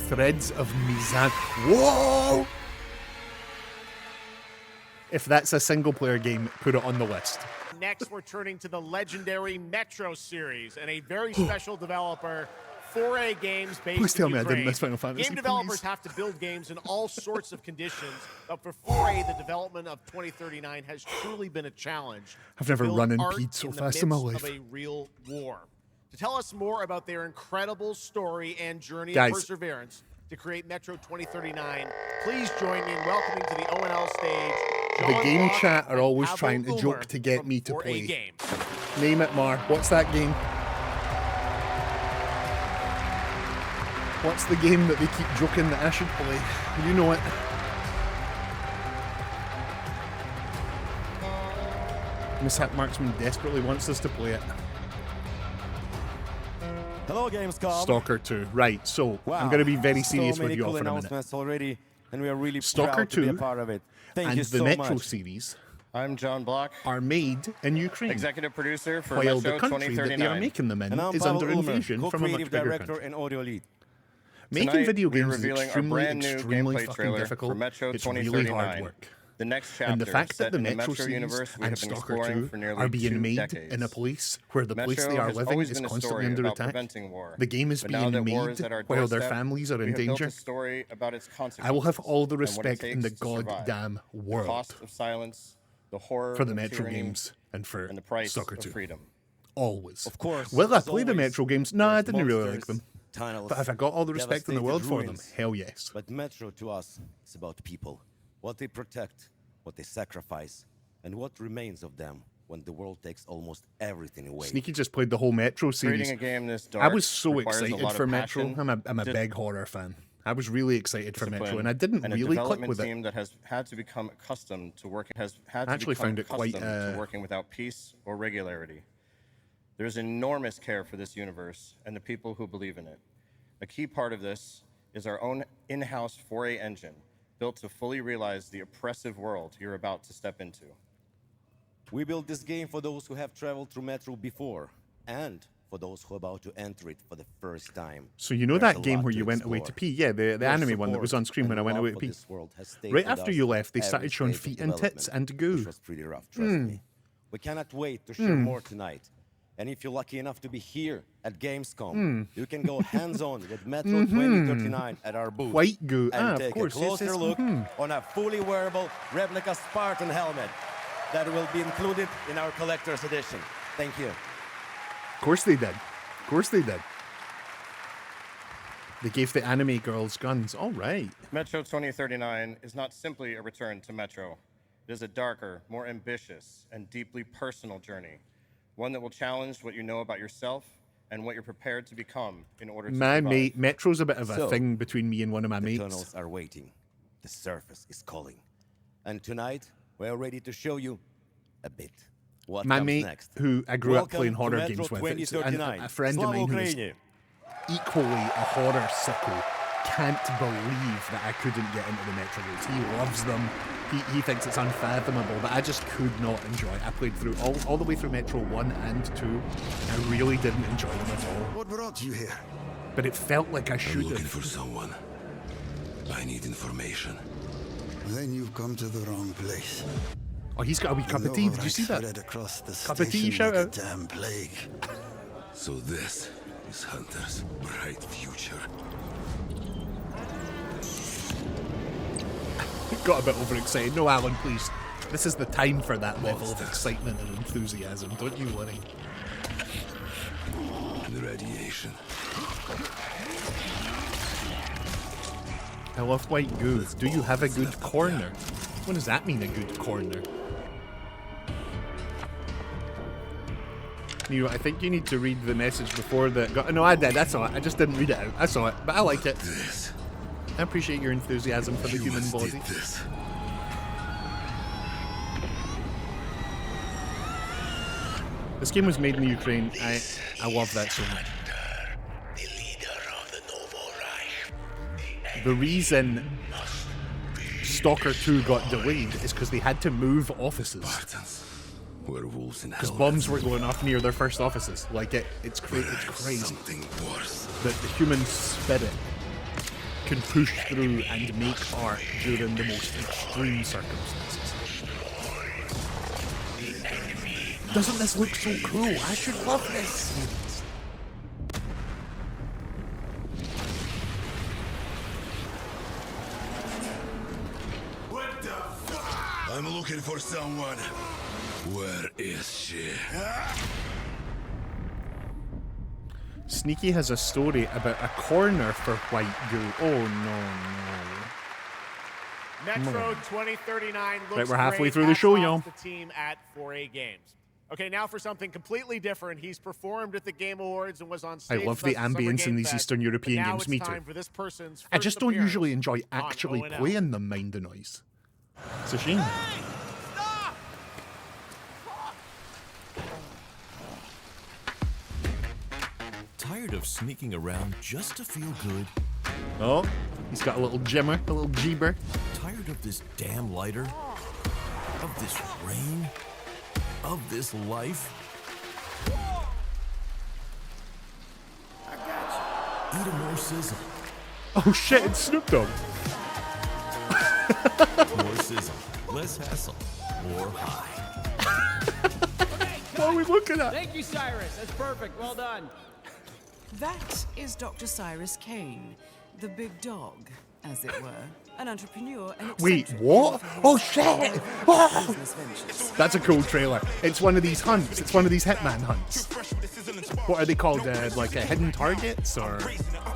Threads of Mizan. Whoa! If that's a single-player game, put it on the list. Next, we're turning to the legendary Metro series and a very special developer, 4A Games, based Please tell in me I Ukraine. didn't miss Final Fantasy, Game developers please. have to build games in all sorts of conditions, but for 4A, the development of 2039 has truly been a challenge. I've never Build run and art peed so the fast in my midst life. of a real war. To tell us more about their incredible story and journey Guys. of perseverance to create Metro 2039, please join me in welcoming to the ONL stage The John game Locke chat are and always Pavel trying to Umer joke to get from me to 4A play. Games. Name it, Mar. What's that game? What's the game that they keep joking that I should play? You know it. Mishap Marksman desperately wants us to play it. Hello, Gamescom. Stalker 2. Right, so Wow. I'm going to be very So serious with many you all cool for a minute. announcements already, and we are really Stalker proud 2 to be a part of it. Thank and you the so Metro much. series I'm John Block, are made in Ukraine, executive producer for while Metro the country that they are 2039. making them in And I'm is Pavel under Umer, invasion from a much co-creative bigger director country. and audio lead. Making Tonight, video we're games is revealing our extremely, brand new extremely gameplay fucking trailer difficult. for Metro It's 2039. really hard work. The next chapter And the fact set that the in the Metro Metro series universe we and have been Stalker exploring 2 for nearly are being 2 made decades. in a place where the place Metro they are has living always is been a constantly story under about attack. preventing war. The game is But now being that war made is at our while their doorstep, families are we in have built danger. a story about its consequences I will have all the and what it respect in the takes to survive. goddamn The world cost of silence, the horror for the of Metro tyranny, games and for and the price Stalker of 2. freedom. Always. Of course. Will I as play the always, Metro games? No, I there's didn't really like monsters, them. tunnels, But if I got all the respect in the world for them, devastated hell ruins. yes. But Metro to us is about people. What they protect, what they sacrifice, and what remains of them when the world takes almost everything away. Sneaky just played the whole Metro series. Creating a game this I dark was so requires a excited lot of for Metro. passion, I'm a big horror fan. I was really excited for Metro, discipline, and I didn't and a really click development with team it. that has had to become accustomed to working I actually found it quite, to working without peace or regularity. There's enormous care for this universe and the people who believe in it. A key part of this is our own in-house 4A engine, built to fully realize the oppressive world you're about to step into. We built this game for those who have traveled through Metro before, and for those who are about to enter it for the first time. So you know There's that a game lot where to you went away to explore. pee? Yeah, the Your anime one that was support on screen when I and went love away to for pee. this world has stayed Right with after us you left, they every started showing stage of feet and tits development, and goo. which was pretty rough, trust me. We cannot wait to share Mm. more tonight. And if you're lucky enough to be here at Gamescom, Mm. you can go hands-on with Metro Mhm. 2039 at our booth. White goo. And Of take course. a Yes, closer yes, look mhm. on a fully wearable replica Spartan helmet that will be included in our collector's edition. Thank you. Of course they did. Of course they did. They gave the anime girls guns. All right. Metro 2039 is not simply a return to Metro. It is a darker, more ambitious, and deeply personal journey. One that will challenge what you know about yourself and what you're prepared to become in order to My survive. mate, Metro's a bit of a So, thing between me and one of my The mates. tunnels are waiting. The surface is calling. And tonight, we're ready to show you a bit. What My comes mate, next. who I grew up Welcome playing to horror Metro games with, and 2039. a friend of Slava mine who is Ukraini. equally a horror sicko, can't believe that I couldn't get into the Metro games. He loves them. He thinks it's unfathomable, but I just could not enjoy it. I played through all the way through Metro 1 and 2. I really didn't enjoy them at all. What brought you here? But it felt like I should I'm looking have. for someone. I need information. Then you've come to the wrong place. Oh, he's got a wee cup of tea. Did you see that? Spread across the Cup of tea, station shout like a out. damn plague. So this is Hunter's bright future. Got a bit overexcited. No, Alan, please. This is the time for that level of excitement and enthusiasm. Don't you worry. The radiation. I love white goo. Do you have a good corner? What does that mean, a good corner? Nero, I think you need to read the message before the... No, I did. I saw it. I just didn't read it out. I saw it, but I like it. I appreciate your enthusiasm for the human body. This game was made in the Ukraine. I love that so much. The reason Stalker 2 got delayed is because they had to move offices. Werewolves in Because hell. bombs were going off near their first offices. Like, it's crazy. Something worse. That the human spirit can push through and make art during the most extreme circumstances. Doesn't this look so cool? I should love this series. What the fuck? I'm looking for someone. Where is she? Sneaky has a story about a corner for white goo. Oh no. Metro 2039 looks Right, we're halfway great. through the Hats show, off y'all. to the team at 4A Games. Okay, now for something completely different. He's performed at the Game Awards and was on stage. I love the with us at Summer ambience in Game these Fest, Eastern European but now games, it's me time too. for this person's I first just don't appearance usually enjoy on actually O&L. playing them, mind the noise. It's a shame. Tired of sneaking around just to feel good? Oh, he's got a little jimmer, a little jeeber. Tired of this damn lighter? Of this rain? Of this life? Eat a more sizzle. Oh shit, it's Snoop Dogg. More sizzle, less hassle, more high. What are we looking at? Thank you, Cyrus. That's perfect. Well done. That is Dr. Cyrus Kane, the big dog, as it were. An entrepreneur and Wait, eccentric what? for his Oh shit! Oh! business ventures. That's a cool trailer. It's one of these hunts. It's one of these Hitman hunts. What are they called? Like a hidden targets or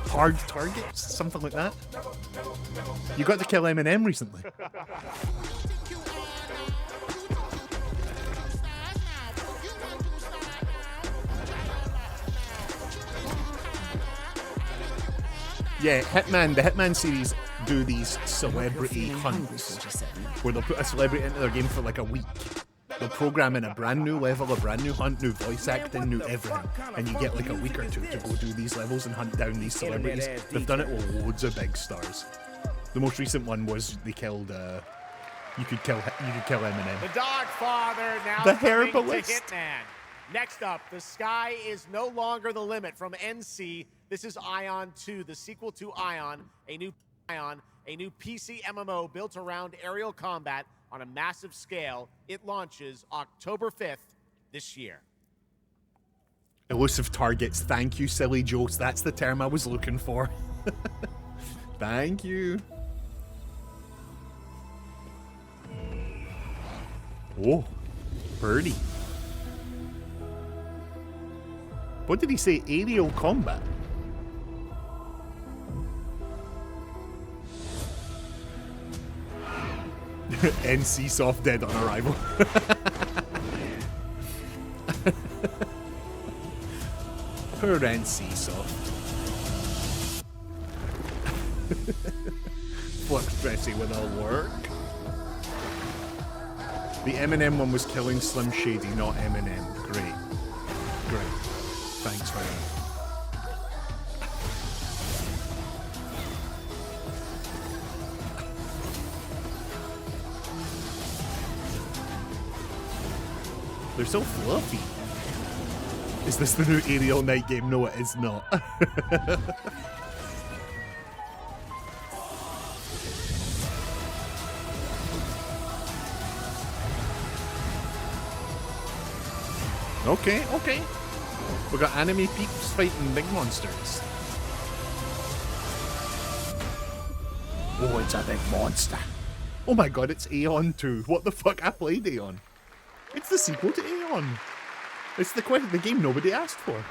hard targets? Something like that. You got to kill Eminem recently. Yeah, Hitman, the Hitman series do these celebrity hunts where they'll put a celebrity into their game for like a week. They'll program in a brand new level, a brand new hunt, new voice acting, new everything. And you get like a week or two to go do these levels and hunt down these celebrities. They've done it with loads of big stars. The most recent one was they killed, you could kill Eminem. The Dog Father now The coming to herbalist. Hitman. Next up, The Sky is No Longer the Limit from NC. This is Ion 2, the sequel to Ion, a new PC MMO built around aerial combat on a massive scale. It launches October 5th this year. Elusive targets. Thank you, silly jokes. That's the term I was looking for. Thank you. Oh, birdie. What did he say? Aerial combat? NC Soft dead on arrival. Poor NC Soft. Flux Bessie with all work. The Eminem one was killing Slim Shady, not Eminem. Great. Great. Thanks for that. They're so fluffy. Is this the new Aerial Night game? No, it is not. Okay, okay. We got anime peeps fighting big monsters. Oh, it's a big monster. Oh my god, it's Aeon 2. What the fuck? I played Aeon. It's the sequel to Aeon. It's the game nobody asked for.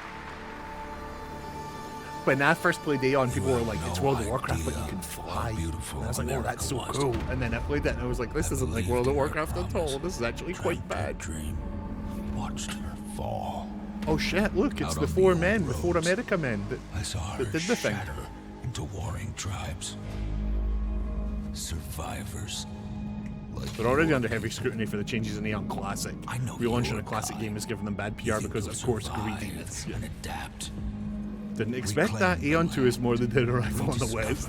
When I first played Aeon, people were like, it's World of Warcraft, but you can fly. And I was like, oh, that's so cool. And then I played it and I was like, this isn't like World of Warcraft at all. This is actually quite bad. Watched her fall. Oh shit, look, it's the four men, the four America men that did the thing. Into warring tribes. Survivors. They're already under heavy scrutiny for the changes in Aeon Classic. Relaunching a classic game has given them bad PR because, of course, greediness. And adapt. Didn't expect that. Aeon 2 is more than Dead Arrival on the West.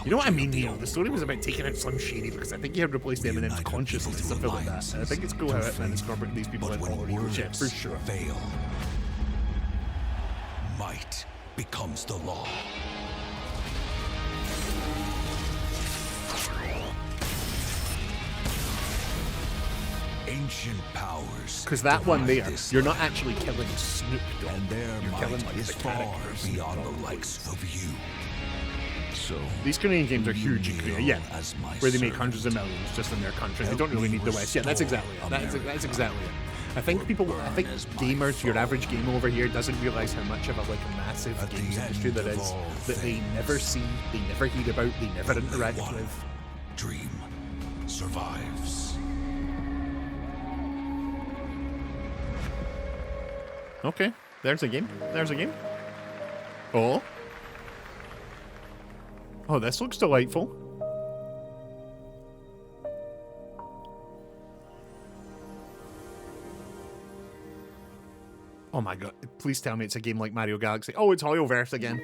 You know what I mean, Neo? The story was about taking out Slim Shady because I think he had replaced Eminem's consciousness or something like that. And I think it's cool how Hitman is incorporating these people in all evil shit, for sure. Fail. Might becomes the law. Ancient powers. Because that one there, this you're not actually killing Snoop Dogg. And their You're killing might like is the far character Snoop beyond Dogg the likes of you. So these Korean games are huge in Korea, yeah, as my where they make servant. hundreds of millions just in their country. They Help don't really me need the West. Yeah, that's restore exactly it. That's America. exactly it. I think gamers, your average gamer over here, doesn't realize how much of a massive At the games end industry there of is all that they never see, they never hear about, they never interact one with. Dream survives. Okay, there's a game. There's a game. Oh, this looks delightful. Oh my god, please tell me it's a game like Mario Galaxy. Oh, it's Hoyoverse again.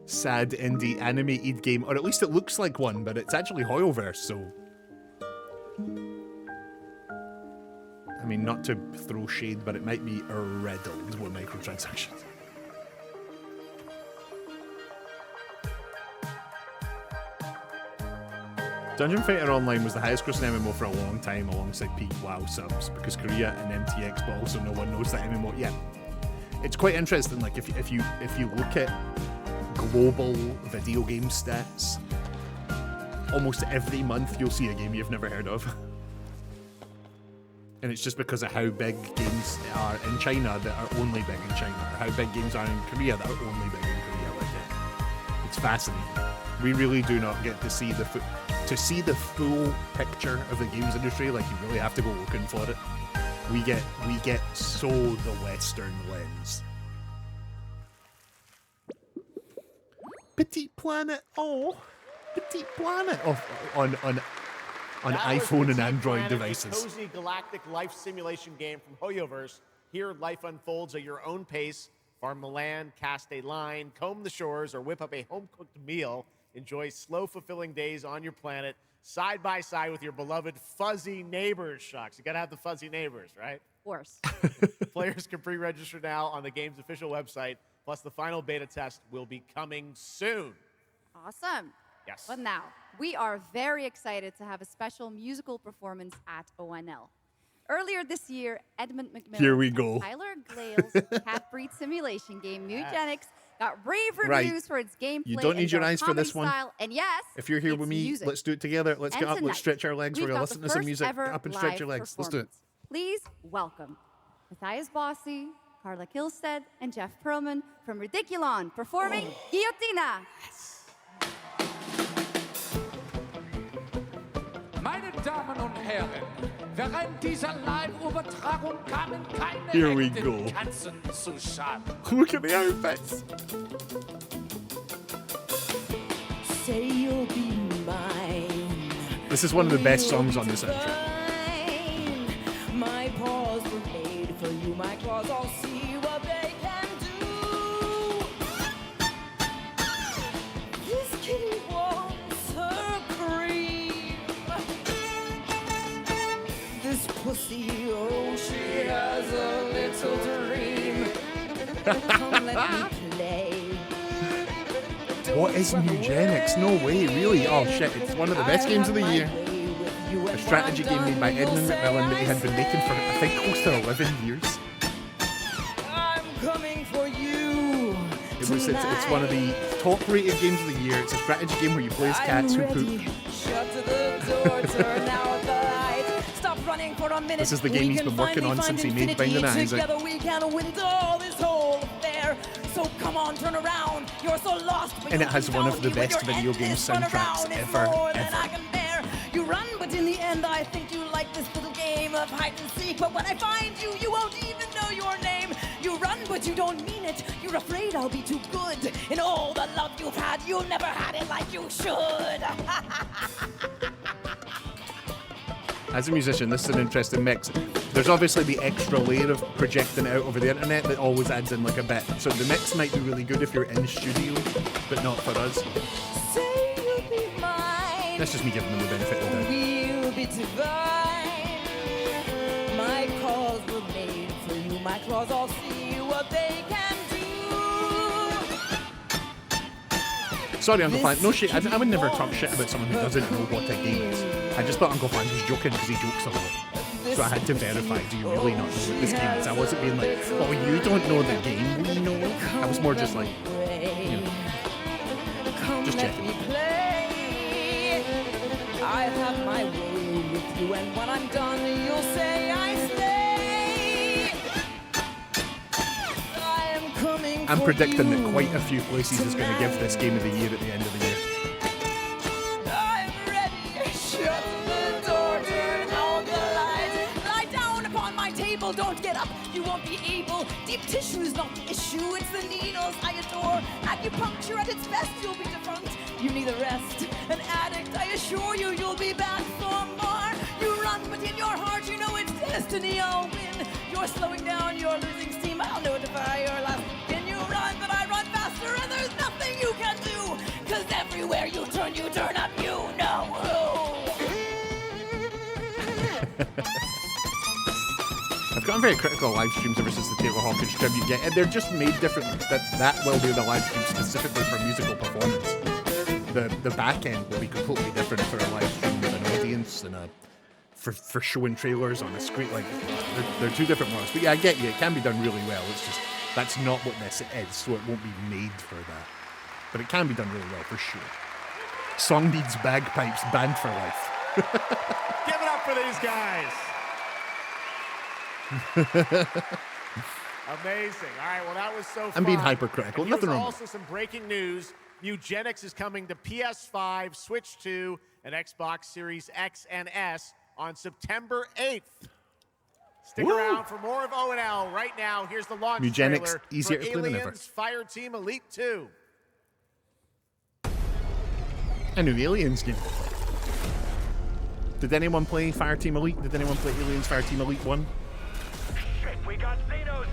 Sad indie animated game, or at least it looks like one, but it's actually Hoyoverse, so... I mean, not to throw shade, but it might be riddled with microtransactions. Dungeon Fighter Online was the highest grossing MMO for a long time, alongside peak WoW subs, because Korea and MTX, but also no one knows that MMO. Yeah, it's quite interesting. Like if you look at global video game stats, almost every month you'll see a game you've never heard of, and it's just because of how big games are in China that are only big in China, or how big games are in Korea that are only big in Korea. Like it's fascinating. We really do not get to see the full picture of the games industry. Like you really have to go looking for it. We get so the Western lens. Petite Planet, Petite Planet on That iPhone was and Petite Android Planet, a devices. cozy galactic life simulation game from Hoyoverse. Here, life unfolds at your own pace. Farm the land, cast a line, comb the shores, or whip up a home-cooked meal. Enjoy slow, fulfilling days on your planet, side by side with your beloved fuzzy neighbors. Shocks, you gotta have the fuzzy neighbors, right? Of course. Players can pre-register now on the game's official website. Plus, the final beta test will be coming soon. Awesome. Yes. But now, we are very excited to have a special musical performance at ONL. Earlier this year, Edmund McMillan Here we go. and Tyler Glale's cat breed simulation game, Mugenics, got rave reviews for its gameplay. You don't need your eyes for this one. Style. And yes, If you're here it's with me, music. let's do it together. Let's And get up, tonight, let's stretch our legs. we've We're going to got listen the to some first music. ever Up and stretch your live legs. Let's do it. performance. Please welcome Matthias Bossi, Carla Kilstead, and Jeff Perlman from Ridiculon performing Guillotina. Meine Damen und Herren, während dieser Live-Übertragung kamen keine Here we echten go. Katzen zu Schaden. Look at the outfits. Say you'll be mine. This is one of the best songs on the soundtrack. My paws were made for you. My claws all see what they can do. This kitty wants her cream. This pussy, oh, she has a little dream. Come let me play. What is Mugenics? No way, really? Oh shit, it's one of the best games of the year. A strategy game made by Edmund McMillan that he had been making for, I think, close to 11 years. I'm coming for you. It's one of the top rated games of the year. It's a strategy game where you play as cats who poop. Shut to the door, turn out the light. Stop running for a minute. This is the game he's been working on since he made Binding of Isaac. Together we can win all this whole affair. So come on, turn around. You're so lost. And it has one of the best video game soundtracks ever. You run, but in the end, I think you like this little game of hide and seek. But when I find you, you won't even know your name. You run, but you don't mean it. You're afraid I'll be too good. In all the love you've had, you never had it like you should. As a musician, this is an interesting mix. There's obviously the extra layer of projecting it out over the internet that always adds in like a bit. So the mix might be really good if you're in studio, but not for us. Say you'll be mine. That's just me giving them the benefit of the doubt. We'll be divine. My claws were made for you. My claws all see what they can do. Sorry, Uncle Fan. No shit. I would never talk shit about someone who doesn't know what a game is. I just thought Uncle Fan was joking because he jokes a lot. So I had to verify, do you really not know what this game is? I wasn't being like, oh, you don't know the game, we know it. I was more just like, you know, just checking. I have my way with you, and when I'm done, you'll say I stay. I am coming. I'm predicting that quite a few places is going to give this Game of the Year at the end of the year. I'm ready. Shut the door, turn out the lights. Lie down upon my table, don't get up. You won't be able. Deep tissue is not the issue, it's the needles I adore. Acupuncture at its best, you'll be defunct. You need a rest. An addict, I assure you, you'll be back for more. You run, but in your heart, you know it's destiny. I'll win. You're slowing down, you're losing steam. I'll notify your last. Can you run, but I run faster, and there's nothing you can do. Cause everywhere you turn up, you know who. I've gotten very critical of live streams ever since the Taylor Hawkins tribute. Yeah, and they're just made different. That will be the live stream specifically for musical performance. The back end will be completely different for a live stream with an audience and for showing trailers on a screen. Like they're two different worlds. But yeah, I get you. It can be done really well. It's just that's not what this is, so it won't be made for that. But it can be done really well for sure. Song needs bagpipes, banned for life. Give it up for these guys. Amazing. All right, well, that was so fun. I'm being hypercritical. Nothing wrong. Also, some breaking news. Eugenics is coming to PS5, Switch 2, and Xbox Series X and S on September 8th. Stick around for more of O&L. Right now, here's the launch Eugenics, trailer easier for to play than ever. Aliens Fireteam Elite 2. A new Aliens game. Did anyone play Fireteam Elite? Did anyone play Aliens Fireteam Elite 1? Shit, we got Xenos!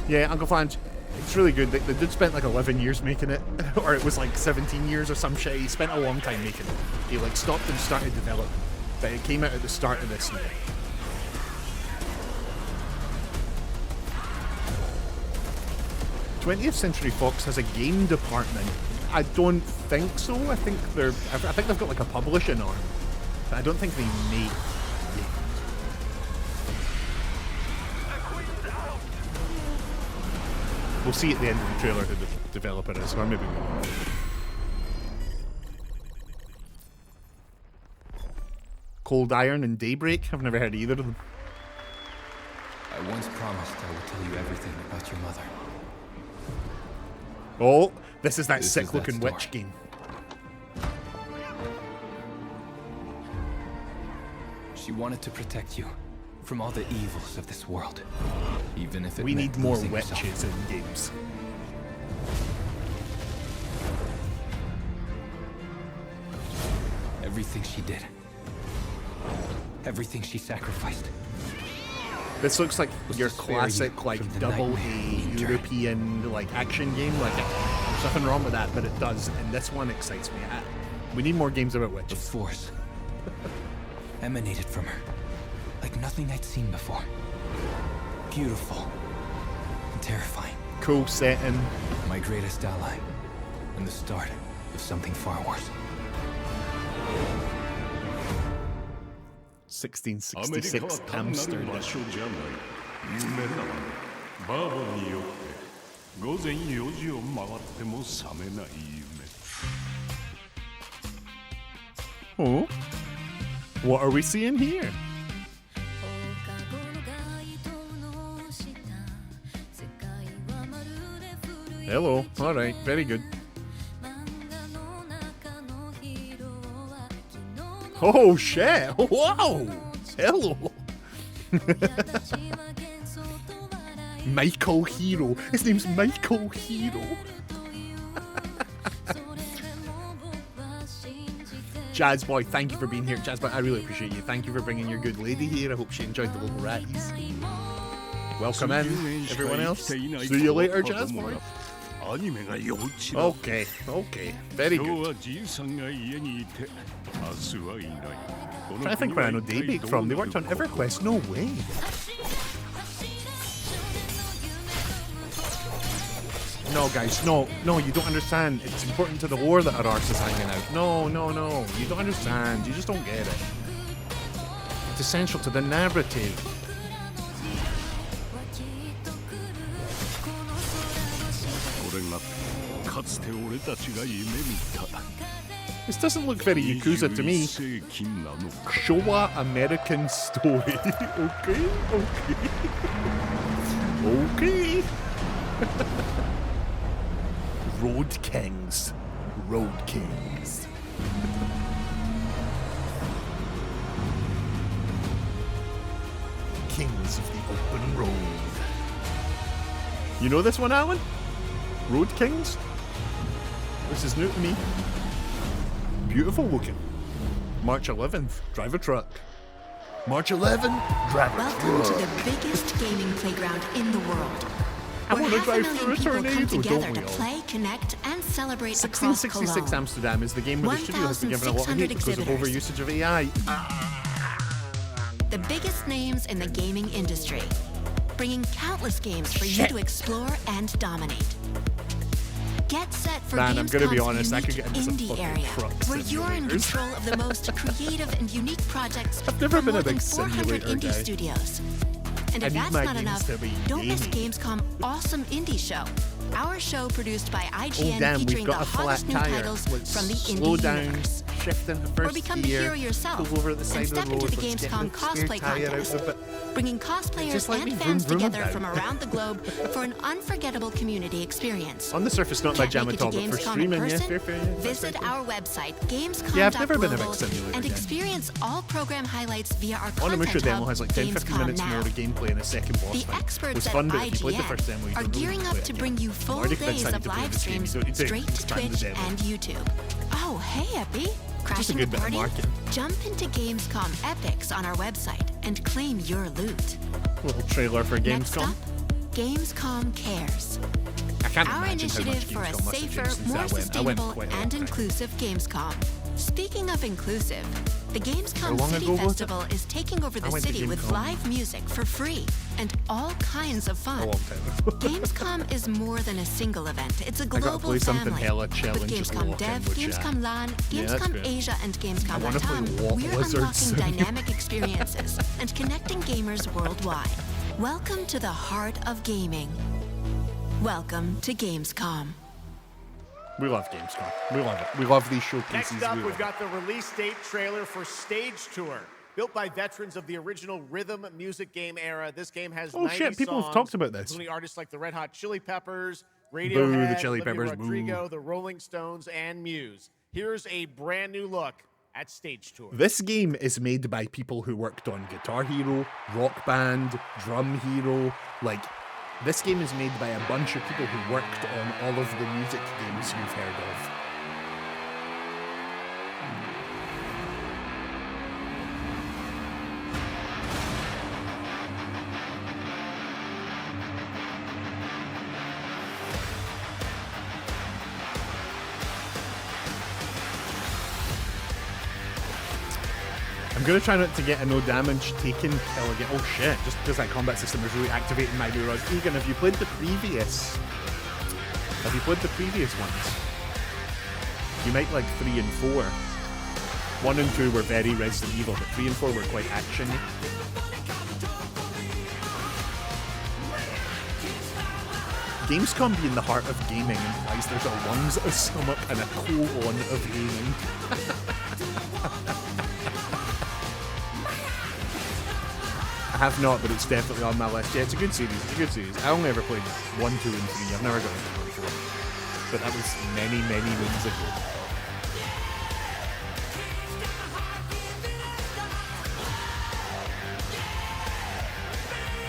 Yeah, Uncle Flange, it's really good. They did spend like 11 years making it, or it was like 17 years or some shit. He spent a long time making it. He like stopped and started developing, but it came out at the start of this year. "20th Century Fox has a game department." I don't think so. I think they've got like a publishing arm, but I don't think they make games. We'll see at the end of the trailer who the developer is, or maybe we won't. Cold Iron and Daybreak? I've never heard of either of them. I once promised I would tell you everything about your mother. Oh, this is that sick-looking witch game. She wanted to protect you from all the evils of this world, even if it We meant need more losing witches herself. in games. Everything she did, everything she sacrificed. This looks like your to spare you classic, like, from the double nightmare A you endured. European, like, action game. Like, there's nothing wrong with that, but it does, and this one excites me. We need more games about witches. The force emanated from her, like nothing I'd seen before. Beautiful and terrifying. Cool setting. My greatest ally, and the start of something far worse. 1666 Amsterdam. バーボンによって午前4時を回っても覚めない夢。 Oh, what are we seeing here? Hello. All right. Very good. Oh shit! Whoa! Hello. Michael Hero. His name's Michael Hero. Jazz Boy, thank you for being here. Jazz Boy, I really appreciate you. Thank you for bringing your good lady here. I hope she enjoyed the little ratties. Welcome in, everyone else. See you later, Jazz Boy. Okay, very good. Trying to think where I know Daybreak from. They worked on EverQuest. No way. No, guys, no, you don't understand. It's important to the lore that our arse is hanging out. No, you don't understand. You just don't get it. It's essential to the narrative. This doesn't look very Yakuza to me. Showa American story. Okay. Road Kings. Kings of the open road. You know this one, Alan? Road Kings? This is new to me. Beautiful looking. March 11th, drive a truck. March 11, drive a truck. Welcome to the biggest gaming playground in the world. I want to drive 500,000 through a people tornado, come together don't we to all? play, connect, and celebrate across 1666 Cologne. Amsterdam is the game where the studio has been given a lot of hate because of 1,600 overusage of AI. The biggest names in the gaming industry, bringing countless games for you to explore and dominate. Get set for Man, I'm gonna be Gamescom's honest, I could unique get into some indie fucking area, truck where you're in simulators. control of the most creative and unique projects I've never from been more a than big 400 simulator indie guy. studios. And I if need that's my not games enough, to be don't miss gamey. Gamescom Awesome Indie Show, our show produced by IGN Oh damn, featuring we've got the a flat hottest new tire. titles Let's from the slow indie down, universe. shift into Or first become gear, the hero yourself pull over the side and of the step road. into the Let's get Gamescom the spare cosplay tire out contest, of it. bringing cosplayers Just let and me fans vroom vroom together about. from around the globe for an unforgettable community experience. On the surface, not my Can't jam make at it to all, but for Gamescom streaming, in yeah, person? fair, yeah. That's Visit fair. our website, gamescom.global, Yeah, I've never been a big simulator and guy. experience all program highlights via our Onimusha content demo hub, has like 10-15 Gamescom minutes Now. more of gameplay in a second boss The fight. It experts was at fun, but if you played the IGN first demo, you are don't really gearing play up it to again. bring you I'm full already days excited of to play live this game. streams You don't need to straight to expand the Twitch demo. and YouTube. Oh, hey, Epi. Just a Crashing good the bit of party? marketing. Jump into Gamescom Epics on our website and claim your loot. Little trailer for Next Gamescom. up, Gamescom Cares. I can't Our imagine how much initiative for a Gamescom must have safer, changed since more I went sustainable, quite a long and time. inclusive Gamescom. Speaking of inclusive, the How Gamescom long City ago was it? Festival is taking over I the went to city with Gamescom. live music for free and all kinds of A fun. long time ago. Gamescom is more than a single event. It's a I gotta global play something family. hella chill With and just Gamescom walk in Dev, with Gamescom chat. LAN, Yeah, that's Gamescom good. Asia, and I Gamescom wanna play Latam, War we're Wizards. unlocking dynamic experiences and connecting gamers worldwide. Welcome to the heart of gaming. Welcome to Gamescom. We love Gamescom. We love it. We love these showcases. Next up, We we've love got the release date trailer for Stage Tour. Built by veterans of the original rhythm music game era, this game has Oh, 90 shit, people have songs, talked about this. including artists like the Red Hot Chili Peppers, Boo, Radiohead, the Chili Olivia Peppers, boo. Rodrigo, the Rolling Stones, and Muse. Here's a brand new look at Stage Tour. This game is made by people who worked on Guitar Hero, Rock Band, Drum Hero. Like, this game is made by a bunch of people who worked on all of the music games you've heard of. I'm gonna try not to get a no damage taken kill again. Oh shit, just because that combat system is really activating my neurons. Egan, have you played the previous ones? You might like 3 and 4. 1 and 2 were very Resident Evil, but 3 and 4 were quite action-y. Gamescom being the heart of gaming implies there's a lungs of stomach and a colon of gaming. I have not, but it's definitely on my list. Yeah, it's a good series. It's a good series. I only ever played 1, 2, and 3. I've never got into 4. But that was many, many moons ago.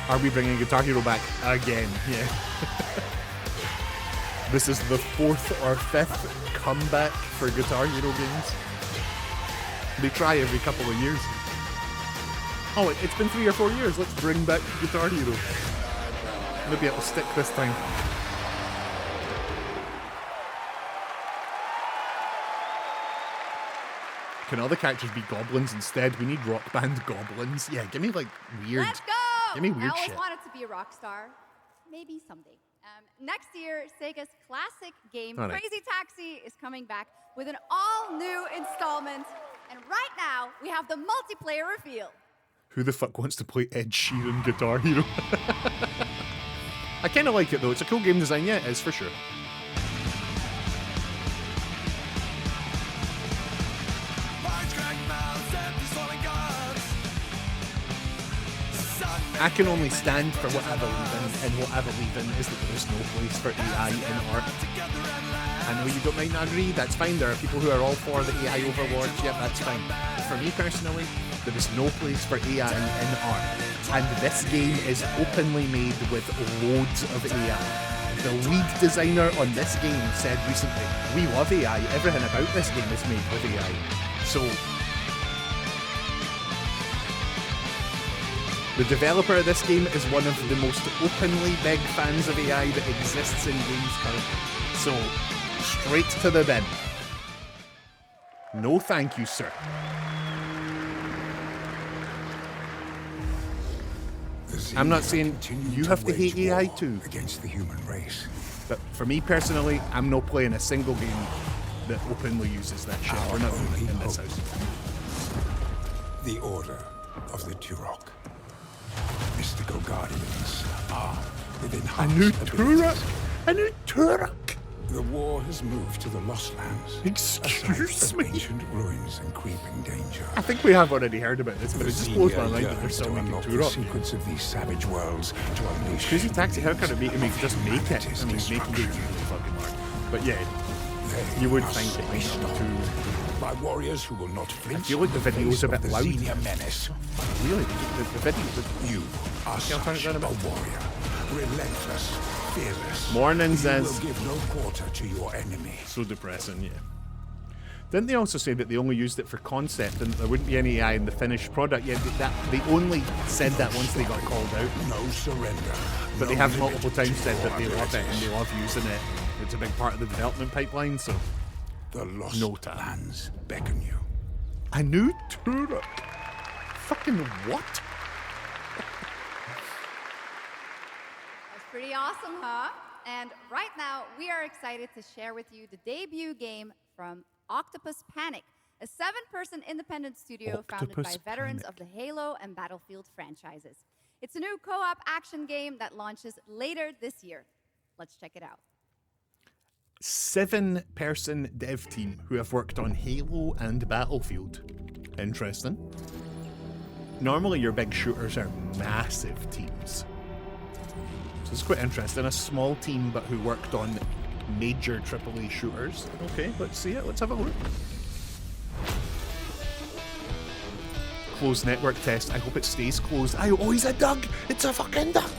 Are we bringing Guitar Hero back again? Yeah. This is the 4th or 5th comeback for Guitar Hero games. They try every couple of years. Oh, it's been 3 or 4 years. Let's bring back Guitar Hero. Maybe it'll stick this time. Can other characters be goblins instead? We need rock band goblins. Yeah, give me like weird. Let's go! Give me weird I always shit. wanted to be a rock star. Maybe someday. Next year, Sega's classic game, All right. Crazy Taxi, is coming back with an all-new installment. And right now, we have the multiplayer reveal. Who the fuck wants to play Ed Sheeran Guitar Hero? I kind of like it though. It's a cool game design. Yeah, it is for sure. I can only stand for what I believe in, and what I believe in is that there is no place for AI in art. I know you might not agree, that's fine. There are people who are all for the AI overlords, yeah, that's fine. But for me personally, there is no place for AI in art. And this game is openly made with loads of AI. The lead designer on this game said recently, "We love AI, everything about this game is made with AI." So, the developer of this game is one of the most openly big fans of AI that exists in games currently. So, straight to the bin. No thank you, sir. I'm not saying you have to hate AI too. Against the human race. But for me personally, I'm not playing a single game that openly uses that shit. We're not doing it in this house. The Order of the Turok. Mystical guardians are within A new Turok! A new Turok! The war has moved to the Lost Lands. Excuse me? Ancient ruins and creeping danger. I think we have already heard about this, but it just blows my mind that they're still making the Turok. secrets of these savage worlds to unleash. Crazy Taxi, how can it make me just make it? I mean, making games is really fucking hard. But yeah, you would think it might not be too... By warriors who will not flinch. I feel like the video's a bit loud. Menace. Really? The video... You are such a warrior. Relentless, fearless. Morning You says... will give no quarter to your enemy. So depressing, yeah. Didn't they also say that they only used it for concept and there wouldn't be any AI in the finished product? Yeah, they only said that once they got called out. No surrender. But they have multiple times said that they love it and they love using it. It's a big part of the development pipeline, so... The Lost Lands beckon you. A new Turok? Fucking what? That's pretty awesome, huh? And right now, we are excited to share with you the debut game from Octopus Panic, a 7-person independent studio founded by veterans of the Halo and Battlefield franchises. It's a new co-op action game that launches later this year. Let's check it out. 7-person dev team who have worked on Halo and Battlefield. Interesting. Normally your big shooters are massive teams. So it's quite interesting. A small team but who worked on major AAA shooters. Okay, let's see it. Let's have a look. Closed network test. I hope it stays closed. Oh, he's a duck! It's a fucking duck!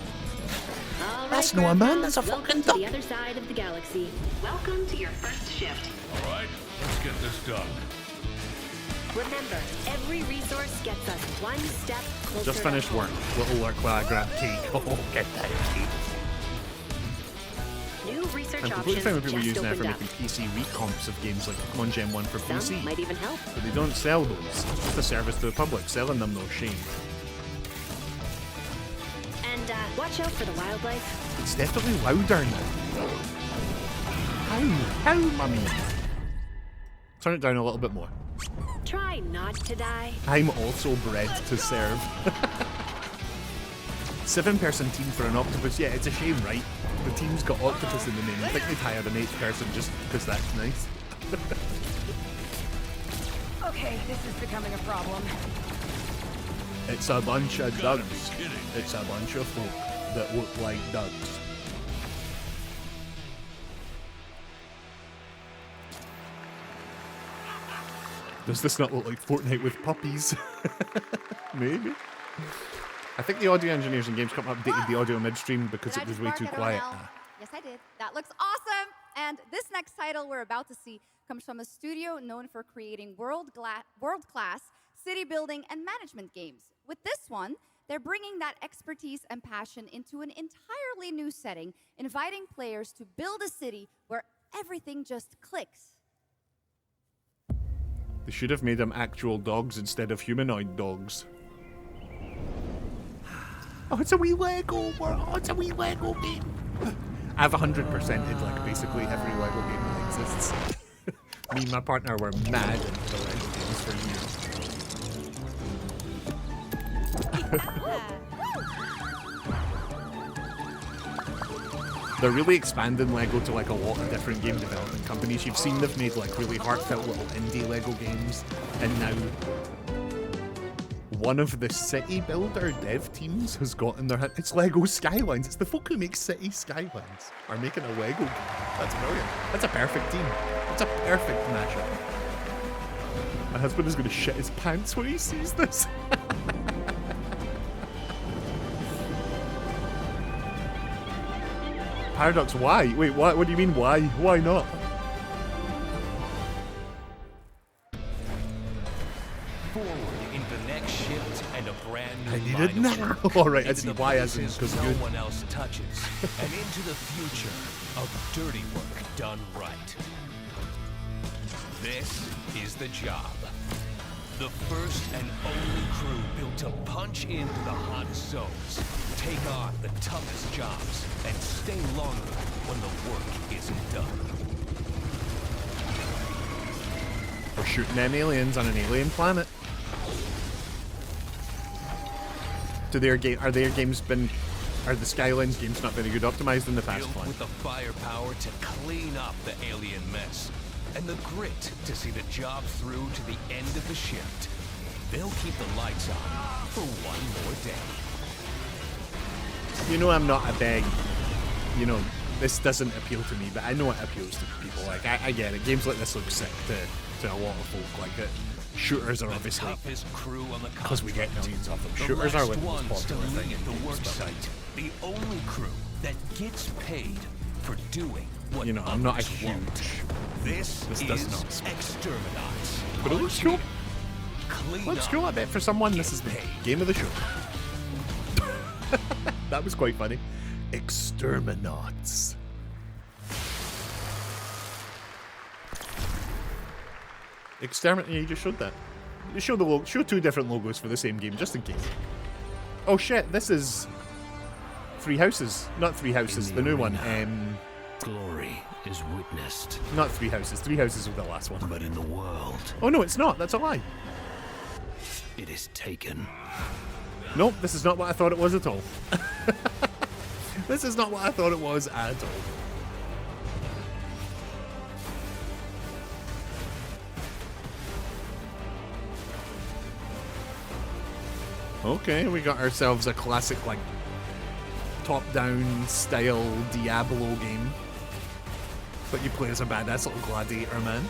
That's not a man, that's a fucking duck! Welcome to the other side of the galaxy. Welcome to your first shift. All right, let's get this done. Remember, every resource gets us one step closer. Just finished work. Little work while I grab cake. Oh, get that cake. New research I'm completely fine with people just using that for opened making PC recomps of games like Pokemon Gen 1 for PC. Some might even help. But they don't sell those. It's just a service to the public. Selling them, no shame. And watch out for the wildlife. It's definitely louder now. How, mummy? Turn it down a little bit more. Try not to die. I'm also bred to serve. 7-person team for an octopus. Yeah, it's a shame, right? The team's got octopus in the name. I think they'd hire an 8th person just because that's nice. Okay, this is becoming a problem. It's a bunch of ducks. It's a bunch of folk that look like ducks. Does this not look like Fortnite with puppies? Maybe. I think the audio engineers in Gamescom updated the audio midstream because it was way too quiet. Yes, I did. That looks awesome! And this next title we're about to see comes from a studio known for creating world-class city building and management games. With this one, they're bringing that expertise and passion into an entirely new setting, inviting players to build a city where everything just clicks. They should have made them actual dogs instead of humanoid dogs. Oh, it's a wee Lego. Oh, it's a wee Lego game. I've 100%ed like basically every Lego game that exists. Me and my partner were mad into the Lego games for years. They're really expanding Lego to like a lot of different game development companies. You've seen they've made like really heartfelt little indie Lego games, and now one of the city builder dev teams has got in their hand. It's Lego Skylines. It's the folk who make City Skylines are making a Lego game. That's brilliant. That's a perfect team. That's a perfect mashup. My husband is going to shit his pants when he sees this. Paradox, why? Wait, what do you mean why? Why not? Forward into the next shift and a brand new I need it now. Alright, I see why as in because no good. one else touches. And into the future of dirty work done right. This is the job. The first and only crew built to punch into the hot zones, take on the toughest jobs, and stay longer when the work isn't done. We're shooting them aliens on an alien planet. Are the Skylines games not very good optimized in the past Built one? with the firepower to clean up the alien mess, and the grit to see the job through to the end of the shift. They'll keep the lights on for one more day. You know I'm not a big, you know, this doesn't appeal to me, but I know it appeals to people. Like, I get it. Games like this look sick to a lot of folk. Like, shooters are obviously, toughest crew on the because we get millions of them. The Shooters are last like the most ones to popular thing leave in the games, work but, site. The only crew that gets paid for doing what you know, I'm not a others won't. huge. This does is not speak. Exterminats. But it looks cool. Clean Looks up. cool. I bet for someone this is the game of the show. That was quite funny. Exterminats. You just showed that. You show the show two different logos for the same game, just in case. Oh shit! This is Three Houses, not Three Houses. The new one. Glory is witnessed. Not Three Houses. Three Houses was the last one. But in the world, oh no, it's not. That's a lie. it is taken. Nope, this is not what I thought it was at all. This is not what I thought it was at all. Okay, we got ourselves a classic, like, top-down style Diablo game. But you play as a badass little gladiator man.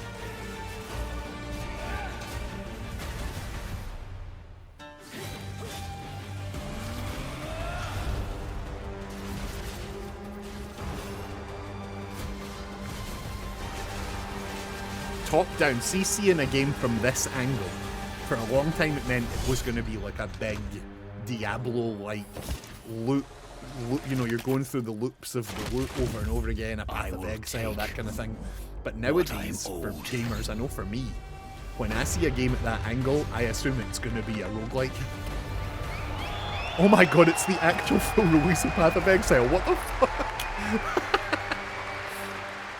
Top-down. See, seeing a game from this angle. For a long time it meant it was going to be like a big Diablo-like loop. You know, you're going through the loops of the loop over and over again, a Path of Exile, that kind of thing. But nowadays, for gamers, I know for me, when I see a game at that angle, I assume it's going to be a roguelike. Oh my god, it's the actual full release of Path of Exile. What the fuck?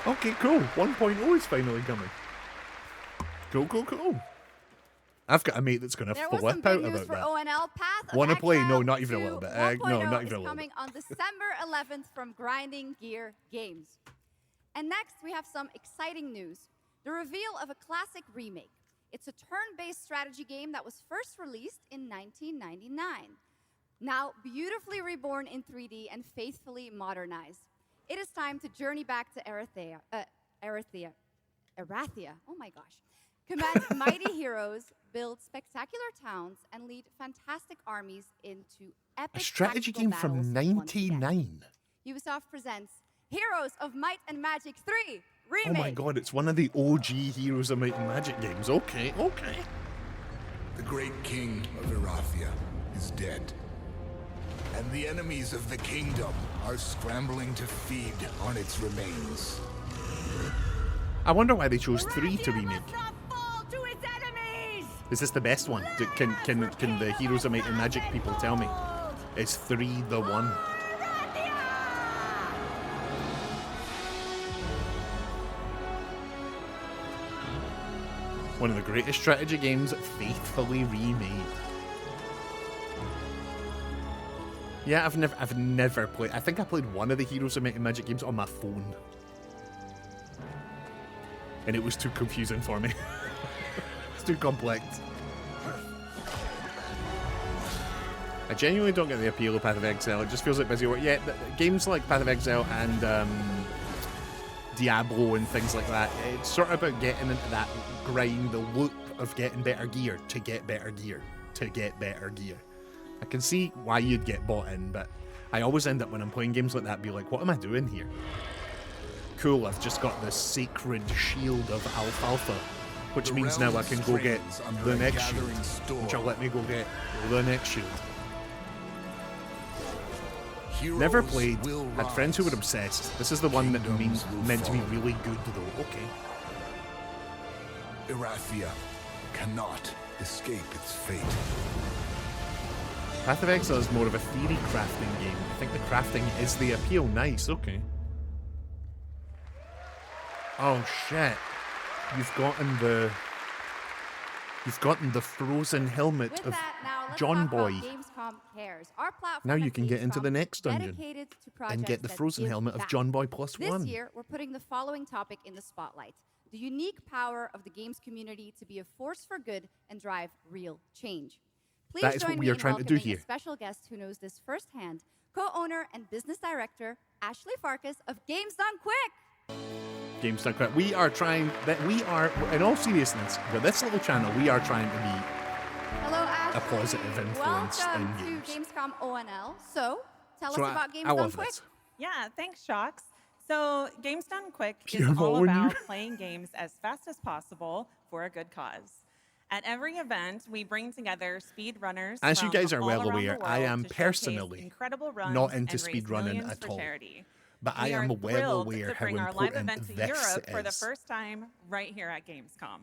Okay, cool. 1.0 is finally coming. Cool, cool, cool. I've got a mate that's going to flip out about that. ONL. Path of Want to play? No, Exile not even a 2 little bit. 1.0 No, not even a is little coming bit. on December 11th from Grinding Gear Games. And next, we have some exciting news. The reveal of a classic remake. It's a turn-based strategy game that was first released in 1999. Now, beautifully reborn in 3D and faithfully modernized. It is time to journey back to Erathia. Oh my gosh. Command mighty heroes, build spectacular towns, and lead fantastic armies into epic A strategy tactical game battles from once again. 99. Ubisoft presents Heroes of Might and Magic 3 Remake. Oh my god, it's one of the OG Heroes of Might and Magic games. Okay, okay. The great king of Erathia is dead. And the enemies of the kingdom are scrambling to feed on its remains. I wonder why they chose 3 to remake. Is this the best one? Can the Heroes of Might and Magic people tell me? Is 3 the one? One of the greatest strategy games faithfully remade. Yeah, I've never played. I think I played one of the Heroes of Might and Magic games on my phone, and it was too confusing for me. It's too complex. I genuinely don't get the appeal of Path of Exile. It just feels like busy work. Yeah, games like Path of Exile and Diablo and things like that, it's sort of about getting into that grind, the loop of getting better gear to get better gear to get better gear. I can see why you'd get bought in, but I always end up when I'm playing games like that be like, what am I doing here? Cool, I've just got the sacred shield of Alfalfa, which means now I can go get the next shield, which will let me go get the next shield. Never played, had friends who were obsessed. This is the one that meant to be really good though. Okay. Erathia cannot escape its fate. Path of Exile is more of a theory crafting game. I think the crafting is the appeal. Nice, okay. Oh shit. You've gotten the frozen helmet With of that, now let's John talk about Boy. Gamescom Cares. Our platform Now you at can get into Gamescom the next dungeon dedicated to and get the projects frozen that give helmet of back. John Boy plus This one. year, we're putting the following topic in the spotlight: the unique power of the games community to be a force for good and drive real change. Please That is join what we me are in trying to do welcoming here. a special guest who knows this firsthand, co-owner and business director Ashley Farkas of Games Done Quick. Games Done Quick. We are, in all seriousness, with this little channel, we are trying to be Hello, Ashley. a positive influence Welcome in games. to Gamescom ONL. So, tell So us about Games I Done love Quick. this. Yeah, thanks, Shocks. So, Games Done Quick You're is all following about you. playing games as fast as possible for a good cause. At every event, we bring together speedrunners. As you guys are all well around aware, the I world am to showcase personally incredible runs not into and raise speedrunning millions at for all. charity. But I We are am well thrilled aware to how bring our live important event to this Europe for the is. first time right here at Gamescom.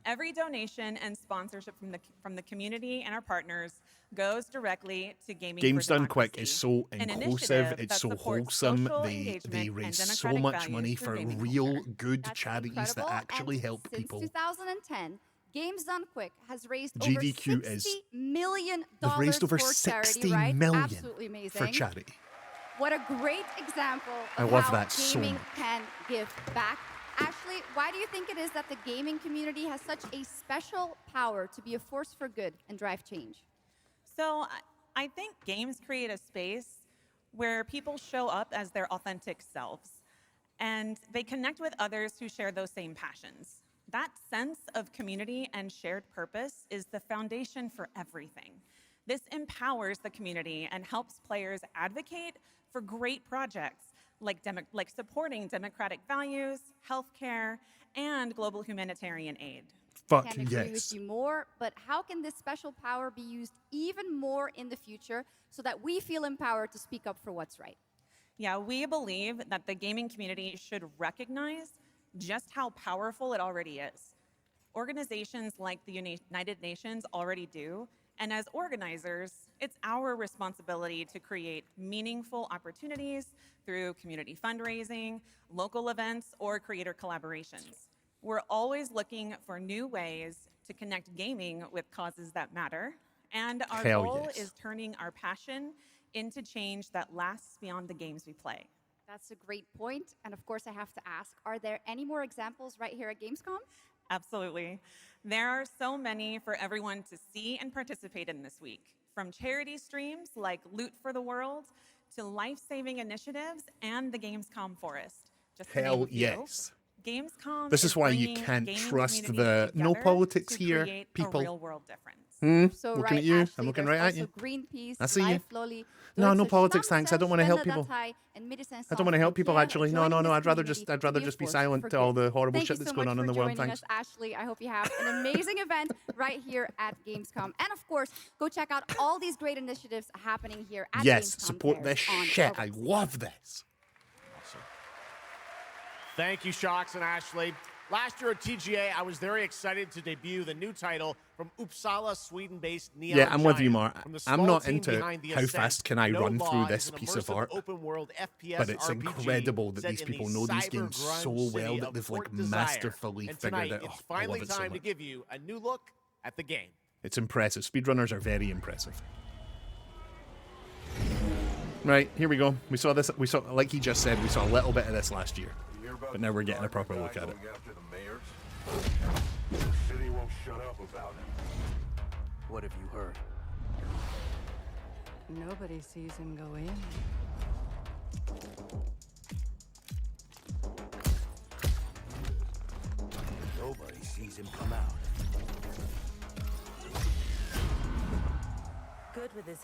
Every donation and sponsorship from the community and our partners goes directly to Gaming Games for Done Quick Democracy, is so an inclusive, initiative it's that so supports wholesome, social they engagement raise and so democratic much values money through for gaming real culture. good That's charities that incredible. actually And help since people. 2010, Games Done Quick has raised GDQ over $60 million They've raised over for charity, 60 right? million Absolutely amazing. for charity. What a great example I of love how that so gaming much. can give back. Ashley, why do you think it is that the gaming community has such a special power to be a force for good and drive change? So I think games create a space where people show up as their authentic selves, and they connect with others who share those same passions. That sense of community and shared purpose is the foundation for everything. This empowers the community and helps players advocate for great projects like supporting democratic values, healthcare, and global humanitarian aid. Fuck Can't agree yes. with you more, but how can this special power be used even more in the future so that we feel empowered to speak up for what's right? Yeah, we believe that the gaming community should recognize just how powerful it already is. Organizations like the United Nations already do, and as organizers, it's our responsibility to create meaningful opportunities through community fundraising, local events, or creator collaborations. We're always looking for new ways to connect gaming with causes that matter, and our Hell goal yes. is turning our passion into change that lasts beyond the games we play. That's a great point. And of course, I have to ask, are there any more examples right here at Gamescom? Absolutely. There are so many for everyone to see and participate in this week, from charity streams like Loot for the World to life-saving initiatives and the Gamescom Forest. Just to name Hell a few. yes. Gamescom This is why you bringing can't gaming trust communities the no together politics to here, create people. A real-world difference. So looking right, at you. Ashley, I'm looking there's right at also you. Greenpeace, I see you. Life Lolly, No, no Deutsche politics, thanks. I don't want to help people. Stammdatei, and Medecins I don't want to help people Sans actually. Frontières No, no, joining no. this I'd rather community just to be a be force silent for to all good. the horrible Thank shit you that's so going much on for in the world. joining Thanks. us, Ashley. I hope you have an amazing event right here at Gamescom. And of course, go check out all these great initiatives happening here at Yes, Gamescom support Cares this on shit. our I website. love this. Thank you, Shocks and Ashley. Last year at TGA, I was very excited to debut the new title From Uppsala, Sweden-based Neon Yeah, I'm with you, Giant, Mark. from the I'm small not team into behind The how Ascent, fast can I No run Law through is this an piece of immersive art, open-world FPS but it's RPG incredible that set these in people the know these games cyber-grunge so well city that of they've like Port Desire. masterfully And figured tonight, it. it's Oh, I finally love it so time to much. give you a new look at the game. It's impressive. Speedrunners are very impressive. Right, here we go. We saw this. We saw, like he just said, we saw a little bit of this last year, but now we're getting a proper look at it. The city won't shut up about it. What have you heard? Nobody sees him go in. Nobody sees him come out.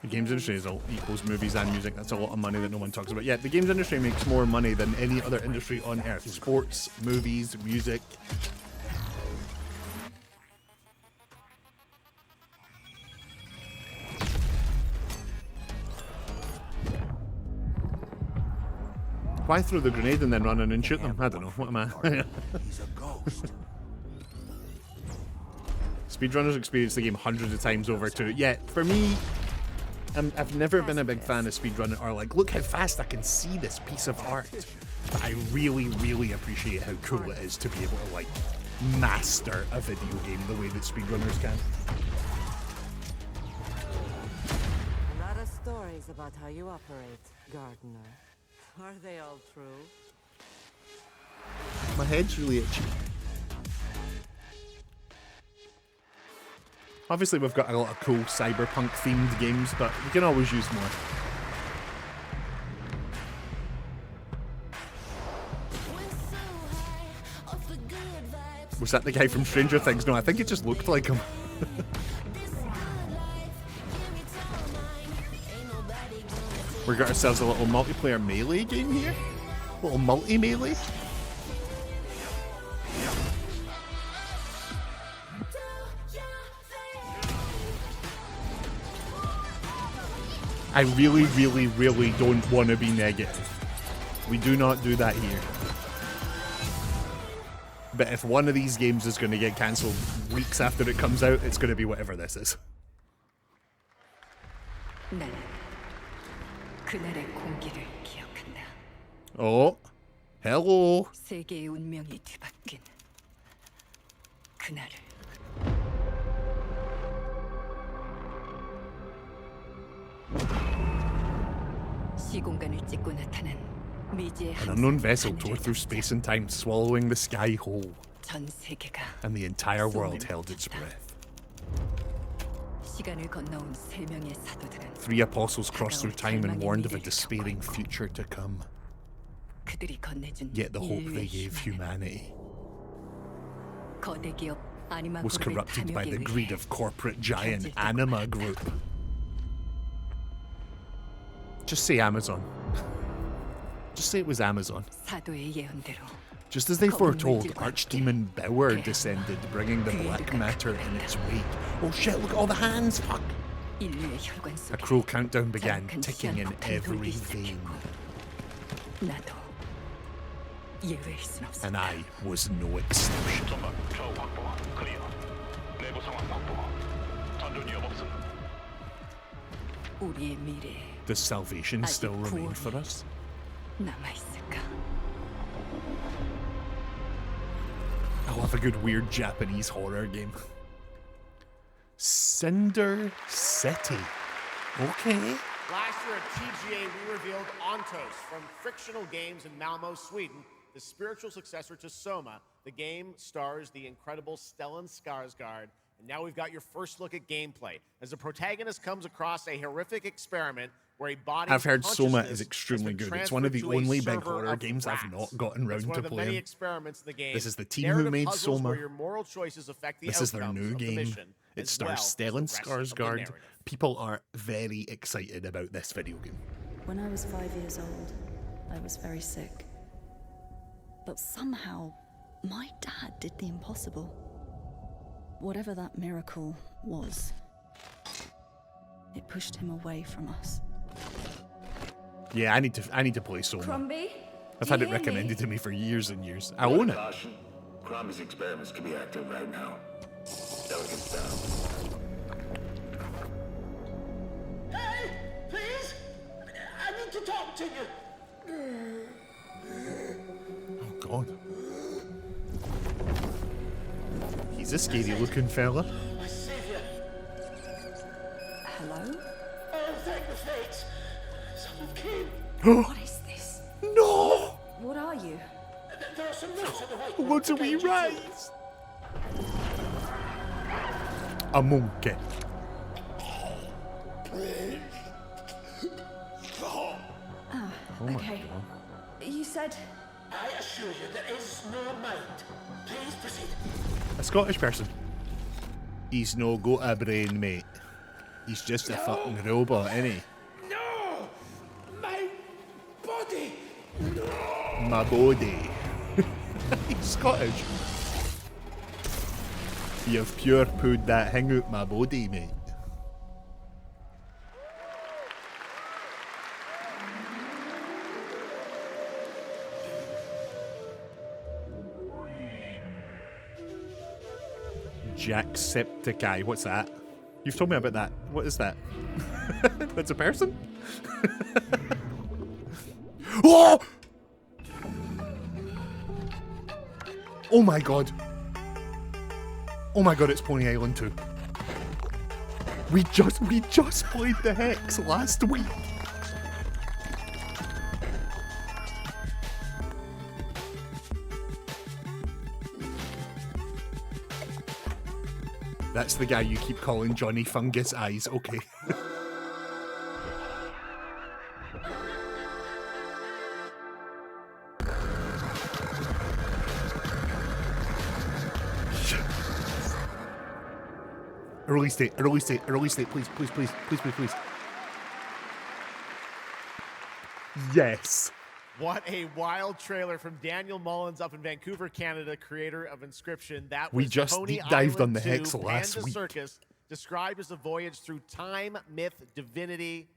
The games industry equals movies and music. That's a lot of money that no one talks about. Yeah, the games industry makes more money than any other industry on earth. Sports, movies, music. Why throw the grenade and then run in and shoot them? I don't know. What am I? He's a ghost. Speedrunners experience the game hundreds of times over too. Yeah, for me, I've never been a big fan of speedrunning or like, look how fast I can see this piece of art. But I really, really appreciate how cool it is to be able to like master a video game the way that speedrunners can. A lot of stories about how you operate, Gardener. Are they all true? My head's really itchy. Obviously, we've got a lot of cool cyberpunk themed games, but we can always use more. Was that the guy from Stranger Things? No, I think it just looked like him. We got ourselves a little multiplayer melee game here. A little multi-melee. I really, really, really don't want to be negative. We do not do that here. But if one of these games is going to get cancelled weeks after it comes out, it's going to be whatever this is. Oh, hello. 세계의 운명이 뒤바뀐 그날을. 시공간을 찍고 나타난 미지의 An unknown vessel tore through space and time, swallowing the sky whole, 전 세계가 and the entire world held its breath. 시간을 건너온 세 명의 사도들은 3 apostles crossed through time and warned of a despairing future to come. 그들이 건네준 Yet the hope they 인류의 gave humanity 거대 기업 아니마 was 그룹의 corrupted by the 탐욕에 greed of corporate giant Anima Group. Just say Amazon. Just say it was Amazon. 사도의 예언대로 Just as they foretold, Archdemon Bauer descended, bringing the black matter in its wake. Oh shit, look at all the hands, fuck! 인류의 혈관 A 속에 cruel countdown began, 자락한 ticking in 시한 every 폭탄이 vein. 나도 예외일 순 없어. And I was no exception. 전방 좌우 확보 클리어. 내부 상황 확보. 전전 위험 없음. 우리의 미래에 Does salvation still remain for us? 남아 있을까? I love a good weird Japanese horror game. Cinder City. Okay. Last year at TGA, we revealed Ontos from Frictional Games in Malmo, Sweden, the spiritual successor to Soma. The game stars the incredible Stellan Skarsgård. And now we've got your first look at gameplay as the protagonist comes across a horrific experiment where a body. I've heard Soma is extremely good. It's one of the only big horror games I've not gotten round to playing. This is the team who made Soma. This is their new game. It stars Stellan Skarsgård. People are very excited about this video game. When I was 5 years old, I was very sick. But somehow, my dad did the impossible. Whatever that miracle was, it pushed him away from us. Yeah, I need to play Soma. Crombie, I've had it recommended to me for years and years. I own it. Caution. Crombie's experiments could be active right now. Hey, please! I need to talk to you. Oh God. He's a scary looking fella. My savior. Hello? Oh, thank the fates. Someone came. What is this? No! What are you? There are some notes in the white. What do we write? A monkey. Ah, okay. You said I assure you there is no mind. Please proceed. A Scottish person. He's no got a brain, mate. He's just a fucking robot, ain't he? No! My body! My body. He's Scottish. You've pure pooed that hang out my body, mate. Jacksepticeye, what's that? You've told me about that. What is that? That's a person? Oh! Oh my god. Oh my god, it's Pony Island 2. We just played the Hex last week. That's the guy you keep calling Johnny Fungus Eyes, okay. Release date, please. Yes. What a wild trailer from Daniel Mullins up in Vancouver, Canada, creator of Inscription. That We was just Pony deep dived Island on the 2, Hex last Panda week. Circus, described as a voyage through time, myth, divinity,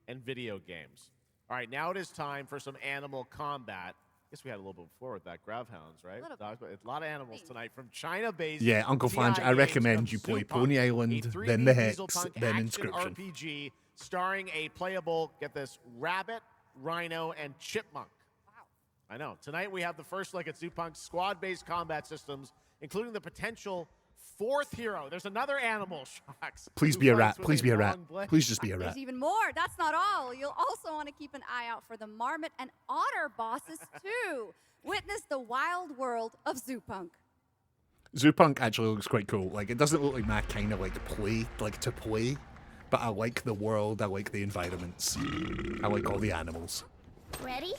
and video games. All right, now it is time for some animal combat. I guess we had a little bit before with that Gravhounds, right? A lot of animals tonight from China-based. Yeah, Uncle Flange, I recommend you play Pony Island, then the Hex, then Inscription. RPG starring a playable, get this, rabbit, rhino, and chipmunk. Wow. I know. Tonight we have the first look at Zoopunk's squad-based combat systems, including the potential fourth hero. There's another animal, Shocks. Please be a rat. Please be a rat. Please just be a rat. There's even more. That's not all. You'll also want to keep an eye out for the marmot and otter bosses too. Witness the wild world of Zoopunk. Zoopunk actually looks quite cool. Like, it doesn't look like my kind of to play, but I like the world, I like the environments, I like all the animals. Ready?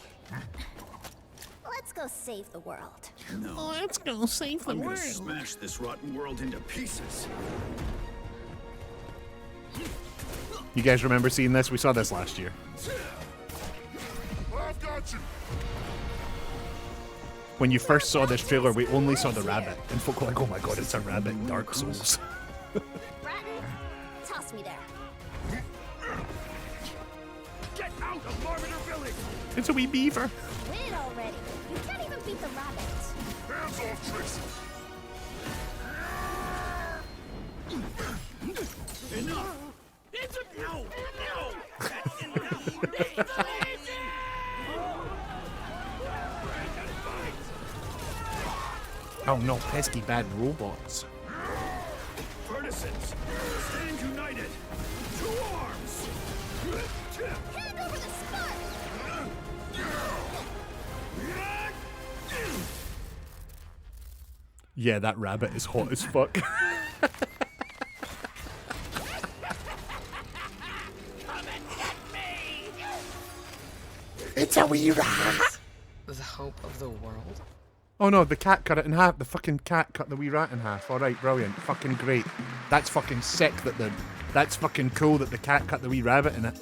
Let's go save the world. No. Let's go save the I'm gonna world. smash this rotten world into pieces. You guys remember seeing this? We saw this last year. I've got you. When you first saw this trailer, we only saw the rabbit, and folk were like, oh my god, it's a rabbit in Dark Souls. Bratton, toss me there. Get out of Marmiter Village! It's a wee beaver. Win already. You can't even beat the rabbits. Hands off, Tracy! Enough! It's a no! No! That's enough! Oh no, pesky bad robots. Partisans, stand united! To arms! Hand over the spark! Yeah, that rabbit is hot as fuck. Come and get me! It's a wee rat! The hope of the world? Oh no, the cat cut it in half. The fucking cat cut the wee rat in half. Alright, brilliant. Fucking great. That's fucking sick that the... That's fucking cool that the cat cut the wee rabbit in it.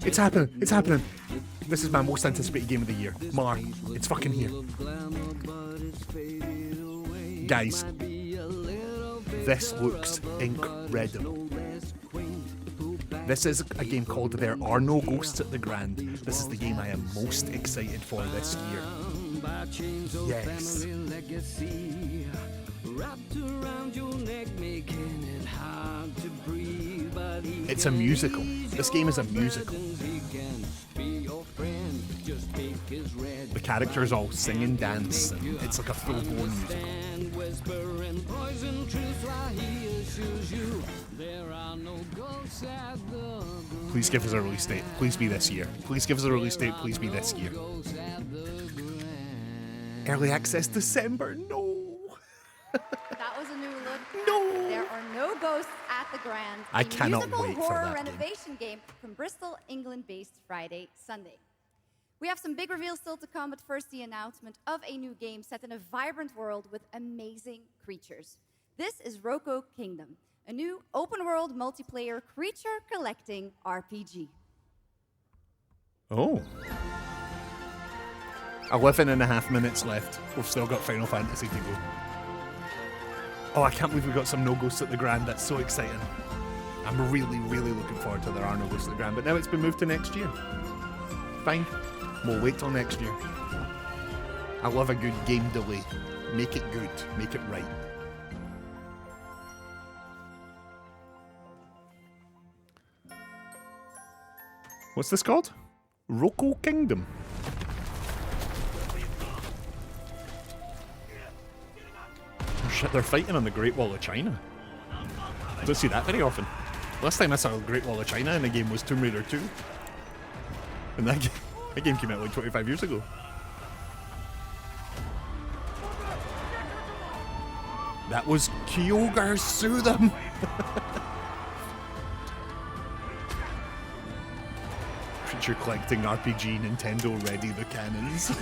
It's happening. It's happening. This is my most anticipated game of the year. Mar. It's fucking here. Guys. This looks incredible. This is a game called There Are No Ghosts at the Grand. This is the game I am most excited for this year. Yes. It's a musical. This game is a musical. The characters all sing and dance, and it's like a full-blown musical. Please give us a release date. Please be this year. Please give us a release date. Please be this year. Early access December. No. That was a new look. No. There are no ghosts at the Grand. I cannot musical wait for horror that game. renovation game from Bristol, England-based Friday, Sunday. We have some big reveals still to come, but first the announcement of a new game set in a vibrant world with amazing creatures. This is Roko Kingdom, a new open-world multiplayer creature collecting RPG. Oh. 11.5 minutes left. We've still got Final Fantasy to go. Oh, I can't believe we got some no ghosts at the Grand. That's so exciting. I'm really, really looking forward to there are no ghosts at the Grand, but now it's been moved to next year. Fine. We'll wait till next year. I love a good game delay. Make it good. Make it right. What's this called? Roko Kingdom. Oh shit, they're fighting on the Great Wall of China. I don't see that very often. Last time I saw the Great Wall of China in a game was Tomb Raider 2. And that game came out like 25 years ago. That was Kyogre Sue them. Creature collecting RPG, Nintendo ready the cannons.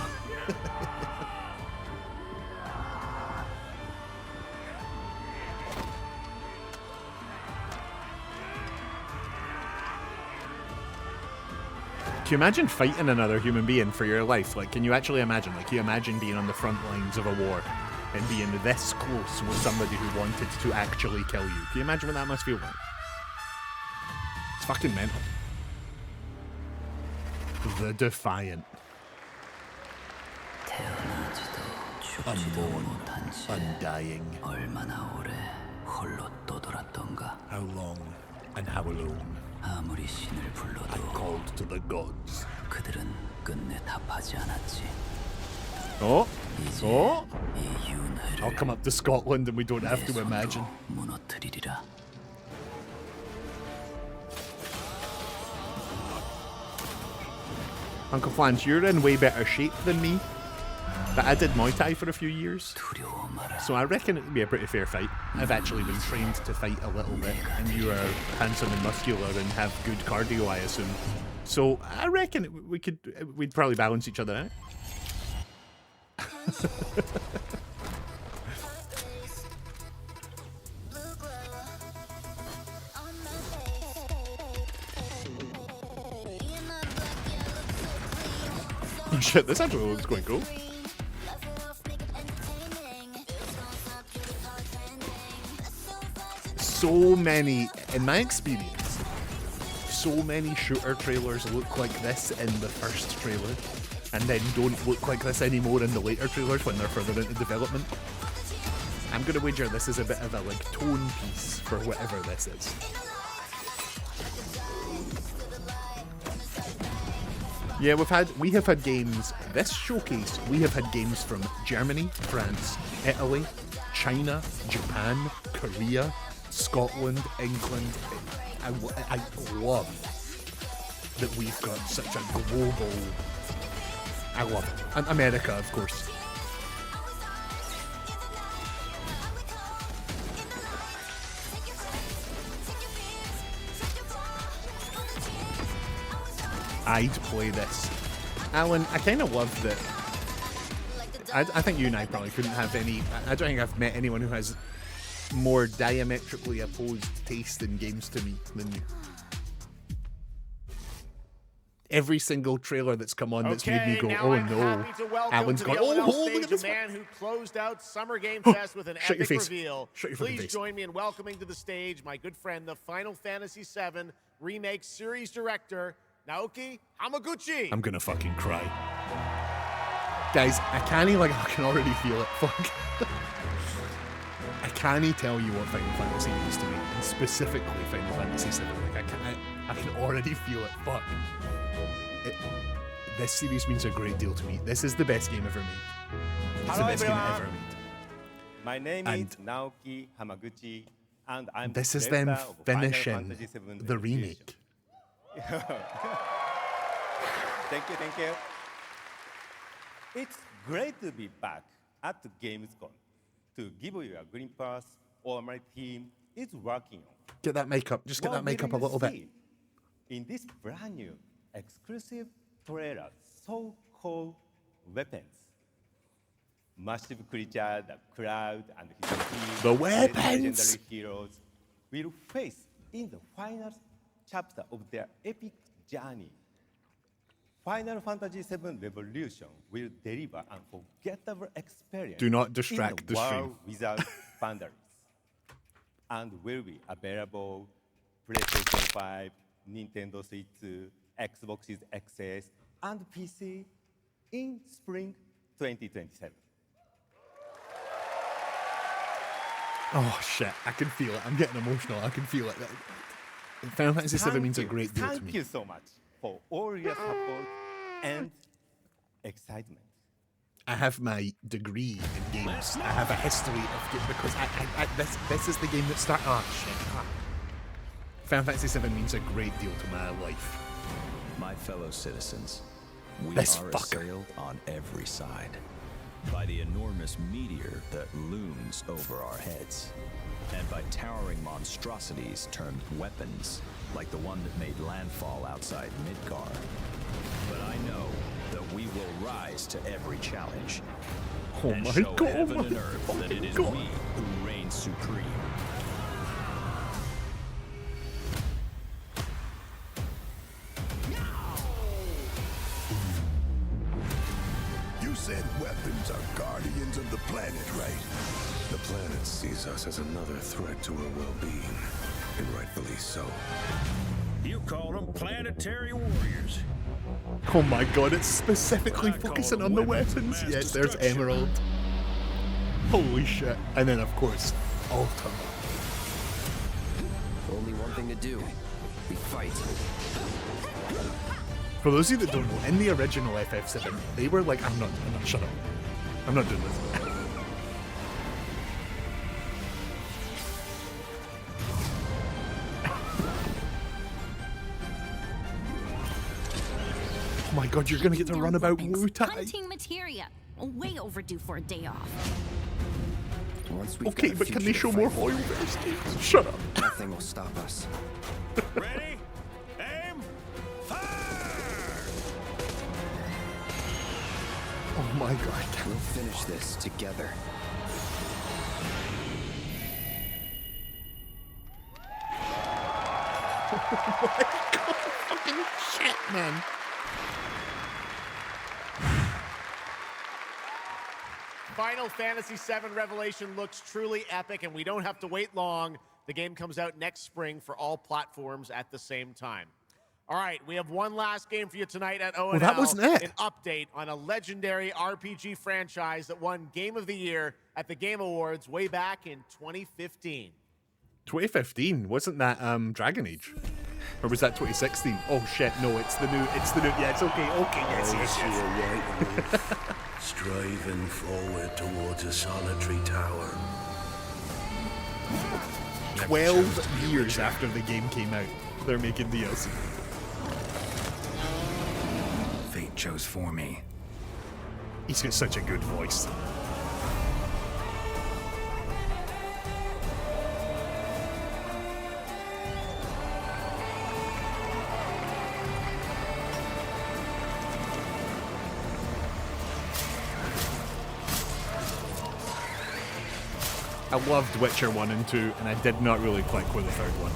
Can you imagine fighting another human being for your life? Like, can you actually imagine? Like, can you imagine being on the front lines of a war and being this close with somebody who wanted to actually kill you? Can you imagine what that must feel like? It's fucking mental. The Defiant. Unborn, undying. How long and how alone? I called to the gods. Oh, oh! I'll come up to Scotland and we don't have to imagine. Uncle Flans, you're in way better shape than me. But I did Muay Thai for a few years, so I reckon it would be a pretty fair fight. I've actually been trained to fight a little bit, and you are handsome and muscular and have good cardio, I assume. So I reckon we'd probably balance each other out. Oh shit, this actually looks quite cool. So many, in my experience, so many shooter trailers look like this in the first trailer and then don't look like this anymore in the later trailers when they're further into development. I'm gonna wager this is a bit of a like tone piece for whatever this is. Yeah, we have had games, this showcase, we have had games from Germany, France, Italy, China, Japan, Korea, Scotland, England. I love that we've got such a global... I love it. And America, of course. I'd play this. Alan, I kind of love that. I think you and I probably couldn't have any... I don't think I've met anyone who has more diametrically opposed taste in games to me than you. Every single trailer that's come on that's made me go, oh no. Alan's gone, oh, look at this man who closed out Summer Game Fest with an epic reveal. Please join me in welcoming to the stage my good friend, the Final Fantasy VII Remake Series Director, Naoki Hamaguchi. I'm gonna fucking cry. Guys, I can already feel it. Fuck. I can't tell you what Final Fantasy means to me, and specifically Final Fantasy 7. Like, I can already feel it. Fuck. This series means a great deal to me. This is the best game ever made. It's the best game ever made. My name is Naoki Hamaguchi, and I'm this is the them director of finishing Final Fantasy 7 the remake. Thank you. It's great to be back at the Gamescom to give you a glimpse what my team is working on. Get that makeup. Just get that makeup a little bit. In this brand new exclusive trailer, so-called weapons. Massive creature, the crowd, and the weapons. Legendary heroes will face in the final chapter of their epic journey. Final Fantasy VII Revolution will deliver an unforgettable experience. Do not distract the stream. World without boundaries, and will be available PlayStation 5, Nintendo Switch 2, Xbox XS, and PC in spring 2027. Oh shit, I can feel it. I'm getting emotional. I can feel it. Final Fantasy VII means a great deal to me. Thank you so much for all your support and excitement. I have my degree in games. I have a history of games because this is the game that started. Oh shit. Final Fantasy VII means a great deal to my life. My fellow citizens, we this are fucker. assailed on every side by the enormous meteor that looms over our heads, and by towering monstrosities termed weapons, like the one that made landfall outside Midgar. But I know that we will rise to every challenge and show heaven and earth that it is we who reign supreme. You said weapons are guardians of the planet, right? The planet sees us as another threat to her well-being, and rightfully so. You call them planetary warriors. Oh my god, it's specifically focusing on the weapons. Yes, there's Emerald. Holy shit. And then, of course, Alta. Only one thing to do. We fight. For those of you that don't know, in the original FF7, they were like, I'm not, shut up. I'm not doing this. Oh my god, you're gonna get to run about Wu-Tai. Hunting materia. Way overdue for a day off. Okay, but can they show more Hoyle Vestige? Shut up. Nothing will stop us. Ready? Aim! Fire! Oh my god. We'll finish this together. Oh my god, fucking shit, man. Final Fantasy VII Revelation looks truly epic, and we don't have to wait long. The game comes out next spring for all platforms at the same time. All right, we have one last game for you tonight at O&L. Well, that wasn't it. An update on a legendary RPG franchise that won Game of the Year at the Game Awards way back in 2015. 2015? Wasn't that Dragon Age? Or was that 2016? Oh shit, no, it's the new, yeah, it's okay, yes. Striving forward towards a solitary tower. 12 years after the game came out, they're making DLC. Fate chose for me. He's got such a good voice. I loved Witcher 1 and 2, and I did not really click with the third one.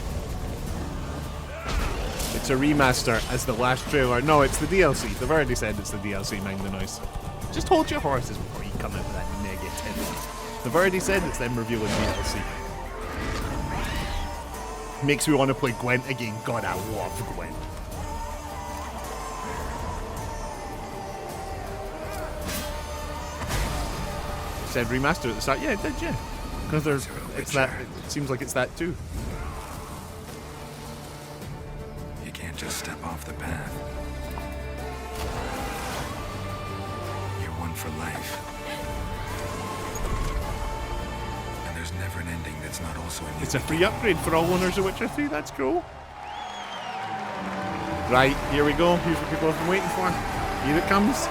It's a remaster as the last trailer. No, it's the DLC. They've already said it's the DLC, mind the noise. Just hold your horses before you come out with that negativity. They've already said it's them revealing DLC. Makes me want to play Gwent again. God, I love Gwent. said remaster at the start. Yeah, it did, yeah. Because it's that. It seems like it's that too. You can't just step off the path. You're one for life. And there's never an ending that's not also a new It's a free upgrade for all owners of Witcher 3. That's cool. Right, here we go. Here's what people have been waiting for. Here it comes.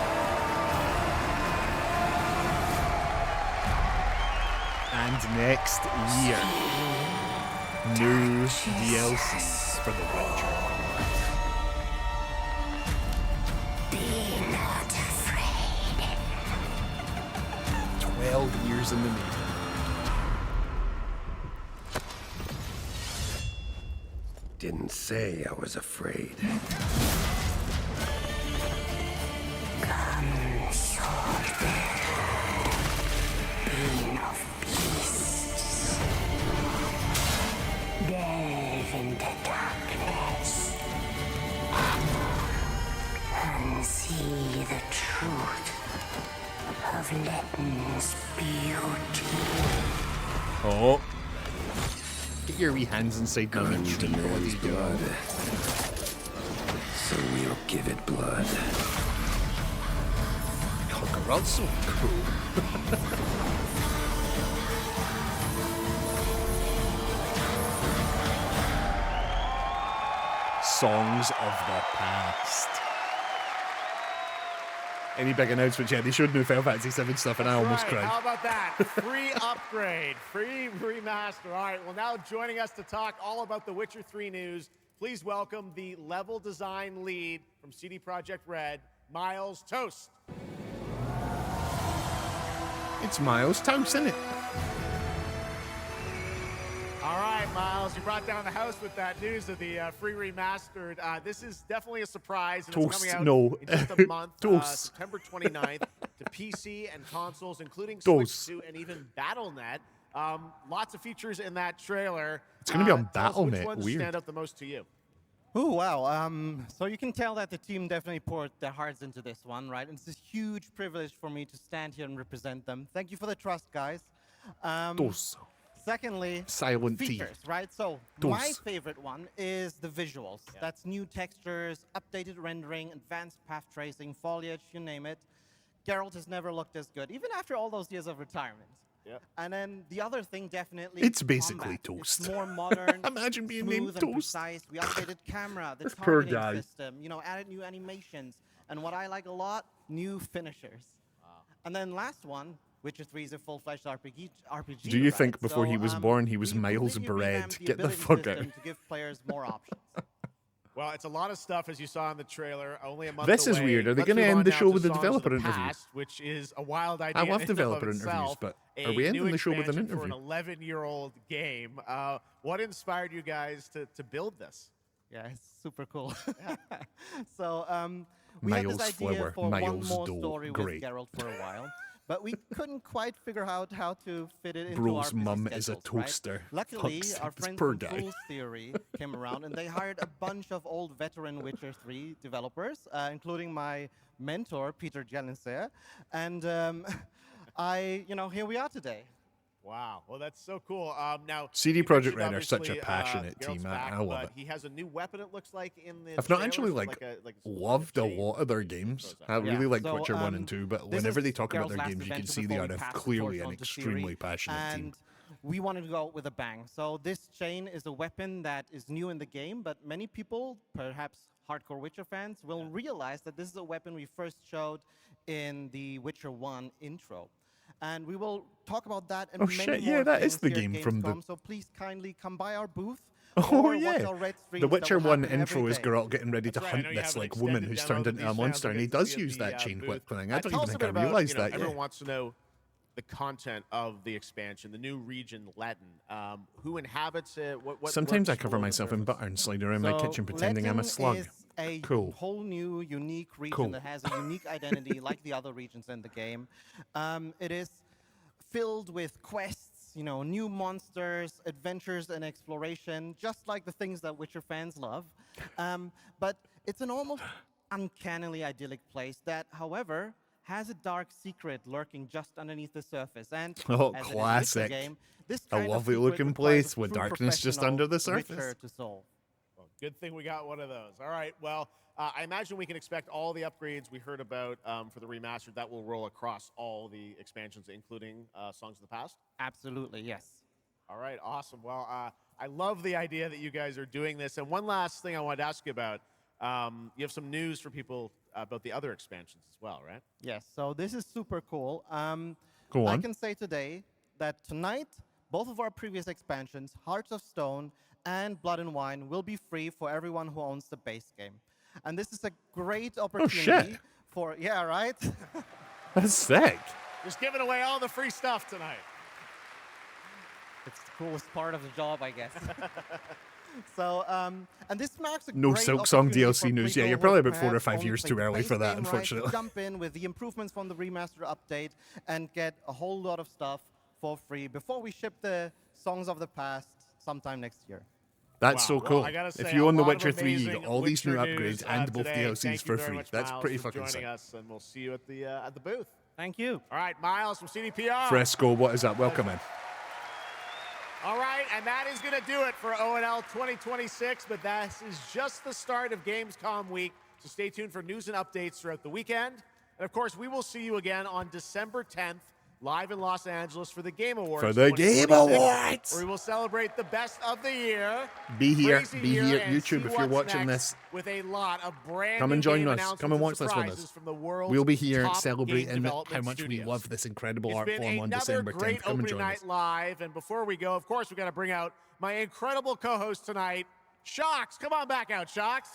And next year, new DLC for The Witcher. Be not afraid. 12 years in the making. Didn't say I was afraid. Come, sword being of beasts. Delve into darkness and see the truth of Letton's beauty. Oh. Get your wee hands inside my Guns to Mary's blood. So we'll give it blood. Oh, that's so cool. Songs of the past. Any big announcements? Yeah, they showed new Final Fantasy 7 stuff, and I almost cried. How about that? Free upgrade, free remaster. All right, well, now joining us to talk all about the Witcher 3 news, please welcome the level design lead from CD Projekt Red, Miles Toast. It's Miles Toast, isn't it? All right, Miles, you brought down the house with that news of the free remastered. This is definitely a surprise. And Toast, it's coming out no. in just a month, Toast. September 29th, to PC and consoles, including Toast. Switch 2 and even Battle.net. Lots of features in that trailer. It's going to be on Tell us which Battle.net. ones Weird. stand out the most to you? Oh, wow. So you can tell that the team definitely poured their hearts into this one, right? And it's a huge privilege for me to stand here and represent them. Thank you for the trust, guys. Toast. Secondly, Silent T. features, right? So Dos. my favorite one is the visuals. That's new textures, updated rendering, advanced path tracing, foliage, you name it. Geralt has never looked as good, even after all those years of retirement. Yep. And then the other thing, definitely, It's basically combat. Toast. It's more modern. Imagine being smooth named and Toast. precise. We updated camera, the Poor targeting guy. system. You know, added new animations, and what I like a lot, new finishers. And then last one, Witcher 3 is a full-fledged RPG. Do you right? think before he was born he was we Miles completely Bread? revamped Get the ability fuck out. system to give players more options. Well, it's a lot of stuff, as you saw in the trailer. Only a month This is away. weird. Are they Let's going to move on end the now show to with a Songs of developer the interview? Past, which is a wild idea. I love in and of developer interviews, itself. but A are we ending new the show with an expansion for interview? an 11-year-old game. What inspired you guys to build this? Yeah, it's super cool. So we had Miles this idea Flower, for one Miles more Dole, story great. with Geralt for a while, but we couldn't quite figure out how to fit it into Bro's our busy mum is a schedules, right? toaster. Luckily, Fuck's our sakes, friends poor from guy. Fool's Theory came around, and they hired a bunch of old veteran Witcher 3 developers, including my mentor, Peter Jelenser, and here we are today. Wow. Well, that's so cool. Now, CD you Projekt mentioned Red are such a obviously, passionate Geralt's team. back, I love but it. He has a new weapon, it looks like, in the I've not trailer, actually so like a loved a lot of their games. I Yeah, really like so, Witcher 1 and 2, but this whenever is they talk about Geralt's their last games, you can adventure see they before are we a pass the clearly torch an on to extremely Ciri, passionate team. and we wanted to go out with a bang. So this chain is a weapon that is new in the game, but many people, perhaps hardcore Witcher fans, will realize that this is a weapon we first showed in the Witcher 1 intro. And we will talk about that and Oh, many shit, more yeah, that is things the here at game from the- Gamescom, so please kindly come by our booth. Oh or watch yeah, our red streams the that Witcher will 1 happen every intro is day. Geralt getting ready to That's right, I hunt know you this have an woman extended who's demo turned that into these a monster, fans and he will get to does see at use the, that chain booth. whip thing. I don't Tell even us a think bit I about, realized that. Everyone Yeah. wants to know the content of the expansion, the new region, Letton. Who inhabits it? What Sometimes I works cover below the myself in surface? butter and slide around my So kitchen pretending I'm a Letton slug. is a Cool. whole new, unique region Cool. that has a unique identity like the other regions in the game. It is filled with quests, new monsters, adventures, and exploration, just like the things that Witcher fans love. But it's an almost uncannily idyllic place that, however, has a dark secret lurking just underneath the surface. And Oh, as it is a classic. game, this A kind of lovely secret looking requires place a with true darkness just professional under the surface. witcher to solve. Well, good thing we got one of those. All right. Well, I imagine we can expect all the upgrades we heard about for the remastered. That will roll across all the expansions, including Songs of the Past. Absolutely, yes. All right. Awesome. Well, I love the idea that you guys are doing this. And one last thing I wanted to ask you about. You have some news for people about the other expansions as well, right? Yes, so this is super cool. Go I on. can say today that tonight, both of our previous expansions, Hearts of Stone and Blood and Wine, will be free for everyone who owns the base game. And this is a great opportunity for, yeah, right? That's sick. Just giving away all the free stuff tonight. It's the coolest part of the job, I guess. So, and this marks a No great Silksong opportunity DLC for news. Yeah, people you're who probably about 4 or perhaps 5 only years played too the early base for that, game, right, unfortunately. to jump in with the improvements from the remaster update and get a whole lot of stuff for free before we ship the Songs of the Past sometime next year. That's so cool. I gotta say, If you own The a lot of Witcher 3, you amazing got all these new Witcher news, upgrades and both today. DLCs Thank you for very free. much, That's Miles, pretty for fucking joining sick. us, and we'll see you at the booth. Thank you. All right, Miles from CDPR. Fresco, what is up? Welcome in. All right, and that is going to do it for ONL 2026, but that is just the start of Gamescom week, so stay tuned for news and updates throughout the weekend. And of course, we will see you again on December 10th, live in Los Angeles for the Game Awards. For the Game 2026, Awards! where we will celebrate the best of the year. Be here, Crazy be year, here. and YouTube, see if you're what's watching next this. with a lot of brand Come new and join game us. announcements Come and watch this with surprises us. from the world's We'll be here top game celebrating development how much we studios. love this incredible It's art been form on another December great 10th. Come and opening join night us. live, and before we go, of course, we got to bring out my incredible co-host tonight, Shocks. Come on back out, Shocks.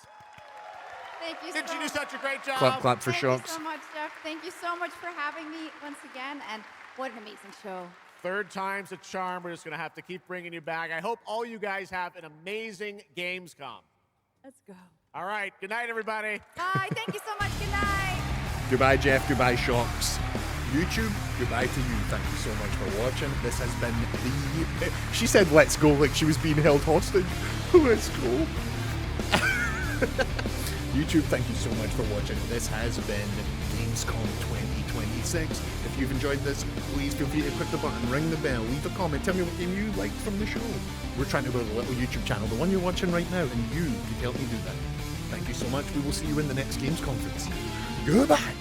Thank you Didn't so you do such a great job? Clap, clap for Thank Shocks. you so much, Jeff. Thank you so much for having me once again, and what an amazing show. Third time's a charm. We're just going to have to keep bringing you back. I hope all you guys have an amazing Gamescom. Let's go. All right. Good night, everybody. Bye. Thank you so much. Good night. Goodbye, Jeff. Goodbye, Shocks. YouTube, goodbye to you. Thank you so much for watching. This has been the... She said let's go like she was being held hostage. Let's go. YouTube, thank you so much for watching. This has been Gamescom 2026. If you've enjoyed this, please feel free to click the button, ring the bell, leave a comment, tell me what game you liked from the show. We're trying to build a little YouTube channel, the one you're watching right now, and you could help me do that. Thank you so much. We will see you in the next Games Conference. Goodbye.